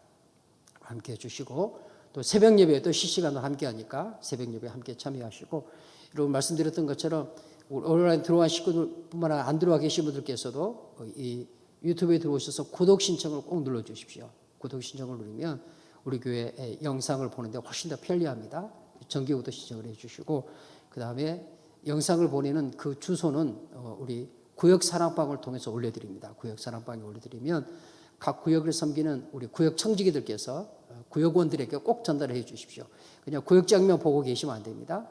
함께해 주시고 또 새벽 예배에 또 실시간으로 함께하니까 새벽 예배에 함께 참여하시고, 여러분 말씀드렸던 것처럼 온라인 들어간 식구들뿐만 아니라 안 들어와 계신 분들께서도 이 유튜브에 들어오셔서 구독 신청을 꼭 눌러주십시오. 구독 신청을 누르면 우리 교회 영상을 보는데 훨씬 더 편리합니다. 정기구독 신청을 해주시고, 그 다음에 영상을 보내는 그 주소는 우리 구역 사랑방을 통해서 올려드립니다. 구역 사랑방에 올려드리면 각 구역을 섬기는 우리 구역 청지기들께서 구역원들에게 꼭 전달해 주십시오. 그냥 구역장면 보고 계시면 안 됩니다.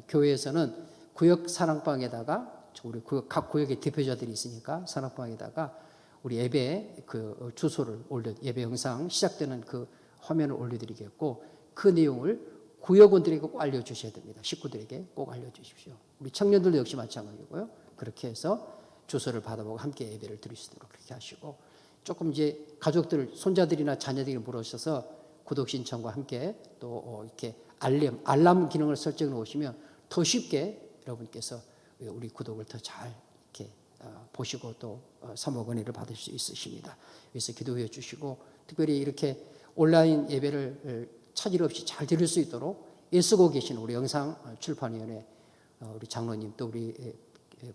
교회에서는 구역 사랑방에다가 우리 각 구역의 대표자들이 있으니까 사랑방에다가 우리 예배 그 주소를 예배 영상 시작되는 그 화면을 올려드리겠고, 그 내용을 구역원들에게 꼭 알려주셔야 됩니다. 식구들에게 꼭 알려주십시오. 우리 청년들도 역시 마찬가지고요. 그렇게 해서 주소를 받아보고 함께 예배를 드릴 수 있도록 그렇게 하시고, 조금 이제 가족들, 손자들이나 자녀들이 물으셔서 구독 신청과 함께 또 이렇게 알람 기능을 설정해 놓으시면 더 쉽게 여러분께서 우리 구독을 더 잘 이렇게 보시고 또 사목 은혜를 받을 수 있으십니다. 그래서 기도해 주시고, 특별히 이렇게 온라인 예배를 차질 없이 잘 들을 수 있도록 애쓰고 계신 우리 영상 출판위원회 우리 장로님, 또 우리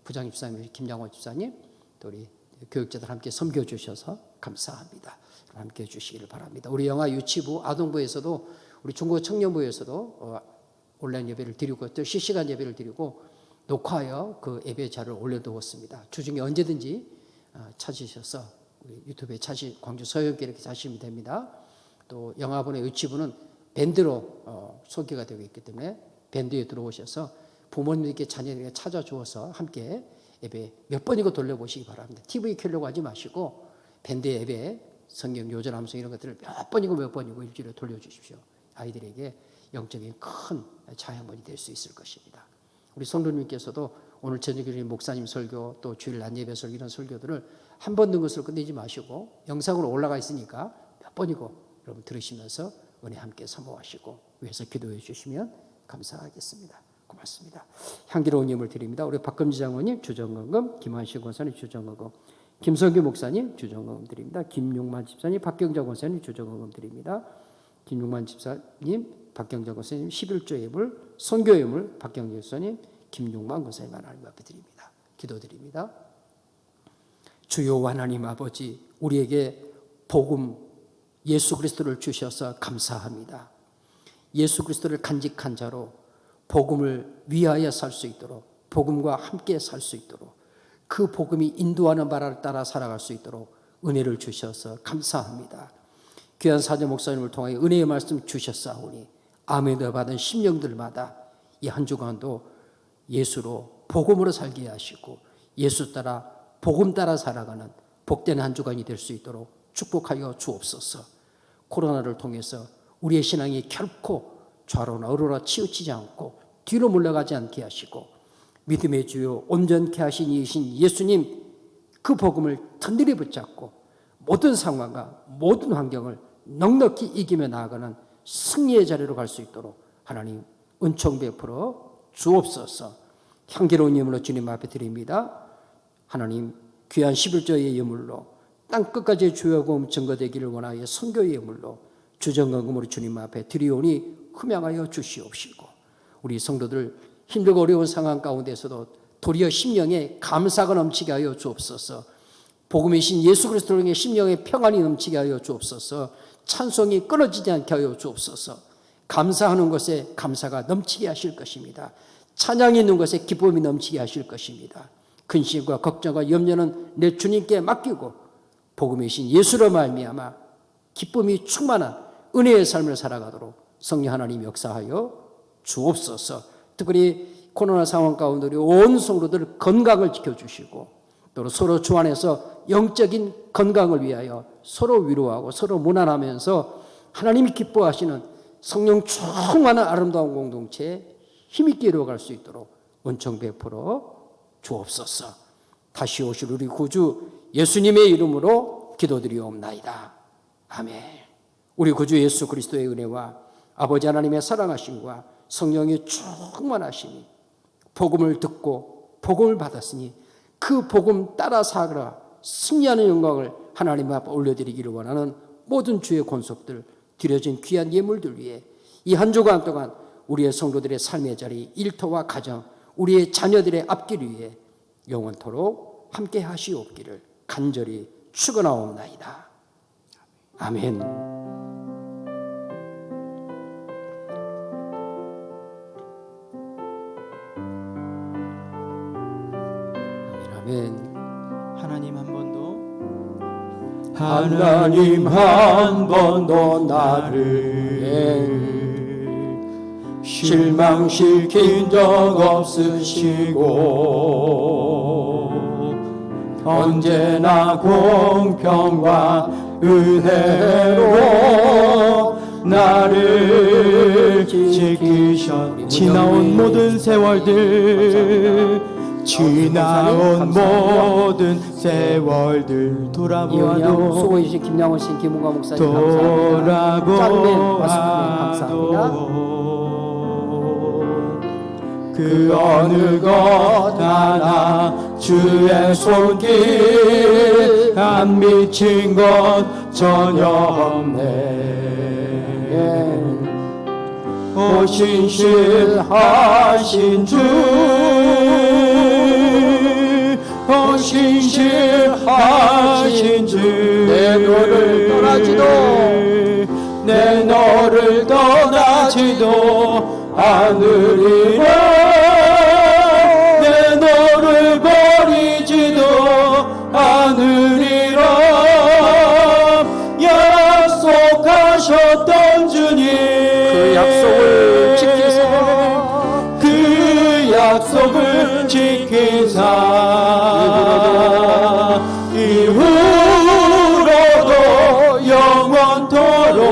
부장 집사님 김양호 집사님, 또 우리 교육자들 함께 섬겨 주셔서 감사합니다. 함께 해주시기를 바랍니다. 우리 영아 유치부, 아동부에서도 우리 중고 청년부에서도 온라인 예배를 드리고 또 실시간 예배를 드리고 녹화하여 그 예배 자료를 올려두었습니다. 주중에 언제든지 찾으셔서 우리 유튜브에 광주 서영교회 이렇게 찾으시면 됩니다. 또 영아부의 유치부는 밴드로 소개가 되고 있기 때문에 밴드에 들어오셔서 부모님께 자녀들에게 찾아주어서 함께 예배 몇 번이고 돌려보시기 바랍니다. TV 켜려고 하지 마시고 밴드 예배, 성경 요절 암송 이런 것들을 몇 번이고 일주일에 돌려주십시오. 아이들에게 영적인 큰 자양분이 될 수 있을 것입니다. 우리 성도님께서도 오늘 저녁에 목사님 설교, 또 주일 낮 예배 설교 이런 설교들을 한 번 듣는 것을 끝내지 마시고 영상으로 올라가 있으니까 몇 번이고 여러분 들으시면서 은혜 함께 사모하시고 위해서 기도해 주시면 감사하겠습니다. 고맙습니다. 향기로운 예물 드립니다. 우리 박금지 장로님 주정건금, 김한식 권사님 주정건금, 김성규 목사님 주정건금 드립니다. 김용만 집사님, 박경자 권사님 주정건금 드립니다. 김용만 집사님, 박경자 권사님 11조 예물, 선교 예물, 박경자 권사님, 김용만 권사님 하나님 앞에 드립니다. 기도드립니다. 주요 하나님 아버지, 우리에게 복음 예수 그리스도를 주셔서 감사합니다. 예수 그리스도를 간직한 자로 복음을 위하여 살 수 있도록, 복음과 함께 살 수 있도록, 그 복음이 인도하는 바를 따라 살아갈 수 있도록 은혜를 주셔서 감사합니다. 귀한 사제 목사님을 통하여 은혜의 말씀 주셨사오니 아멘을 받은 심령들마다 이 한 주간도 예수로 복음으로 살게 하시고 예수 따라 복음 따라 살아가는 복된 한 주간이 될 수 있도록 축복하여 주옵소서. 코로나를 통해서 우리의 신앙이 결코 좌로나 우로나 치우치지 않고 뒤로 물러가지 않게 하시고 믿음의 주요 온전케 하신 이신 예수님 그 복음을 든든히 붙잡고 모든 상황과 모든 환경을 넉넉히 이기며 나아가는 승리의 자리로 갈 수 있도록 하나님 은총 베풀어 주옵소서. 향기로운 예물로 주님 앞에 드립니다. 하나님 귀한 11조의 예물로 땅끝까지 주의 복음 증거되기를 원하여 선교의 예물로 주정건금으로 주님 앞에 드리오니 흠양하여 주시옵시고, 우리 성도들 힘들고 어려운 상황 가운데서도 도리어 심령에 감사가 넘치게 하여 주옵소서. 복음이신 예수 그리스도의 심령에 평안이 넘치게 하여 주옵소서. 찬송이 끊어지지 않게 하여 주옵소서. 감사하는 것에 감사가 넘치게 하실 것입니다. 찬양이 있는 것에 기쁨이 넘치게 하실 것입니다. 근심과 걱정과 염려는 내 주님께 맡기고 복음이신 예수로 말미암아 기쁨이 충만한 은혜의 삶을 살아가도록 성령 하나님 역사하여 주옵소서. 특별히 코로나 상황 가운데 우리 온 성도들 건강을 지켜주시고 또 서로 주 안에서 영적인 건강을 위하여 서로 위로하고 서로 무난하면서 하나님이 기뻐하시는 성령 충만한 아름다운 공동체에 힘있게 이루어갈 수 있도록 은총 베풀어 주옵소서. 다시 오실 우리 구주 예수님의 이름으로 기도드리옵나이다. 아멘. 우리 구주 예수 그리스도의 은혜와 아버지 하나님의 사랑하심과 성령의 충만하심이 복음을 듣고 복음을 받았으니 그 복음 따라 살아가 승리하는 영광을 하나님 앞에 올려드리기를 원하는 모든 주의 권속들 드려진 귀한 예물들 위해 이 한 주간 동안 우리의 성도들의 삶의 자리, 일터와 가정, 우리의 자녀들의 앞길 위해 영원토록 함께 하시옵기를 간절히 축원하옵나이다. 아멘. 아멘. 하나님 한 번도 하나님 한 번도 나를 실망시킨 적 없으시고 언제나 공평과 은혜로 나를 지키셨. 지나온 모든 세월들 지나온 모든 세월들 이은영, 돌아보아도 수고해주신 김양원 씨, 김웅과 목사님 감사합니다. 짱맨 말씀 감사합니다. 그 어느 것 하나 주의 손길 안 미친 것 전혀 없네. 오 신실하신 주, 오 신실하신 주, 내 너를 떠나지도 내 너를 떠나지도 않으리라. 내 너를 버리지도 않으리라. 약속하셨던 주님, 그 약속을 지키사 그 약속을 지키사 이후로도 영원토록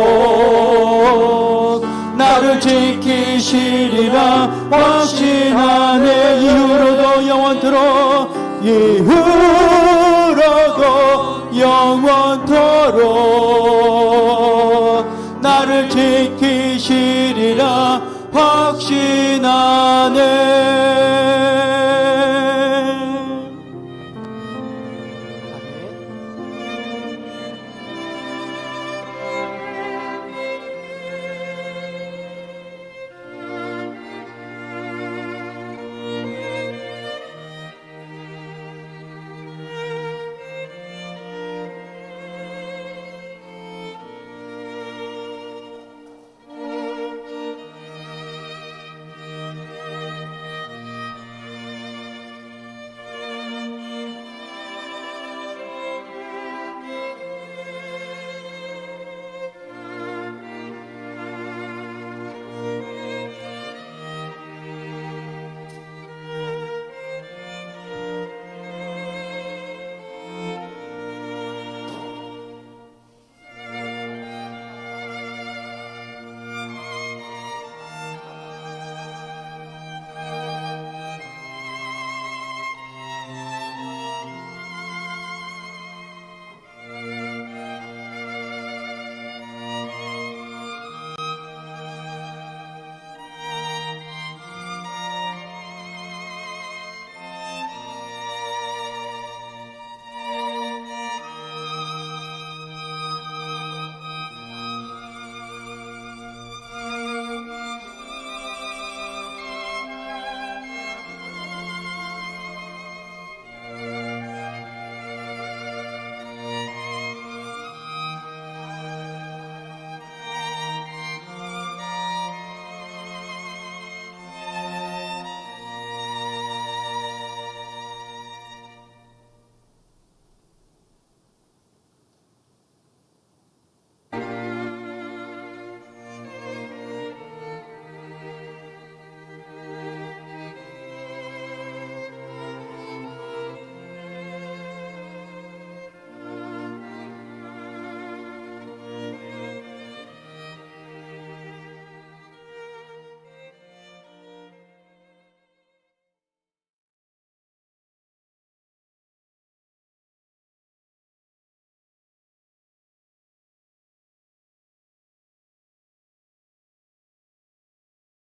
나를 지키시리라 확신하네. 이후로도 영원토록 이후로도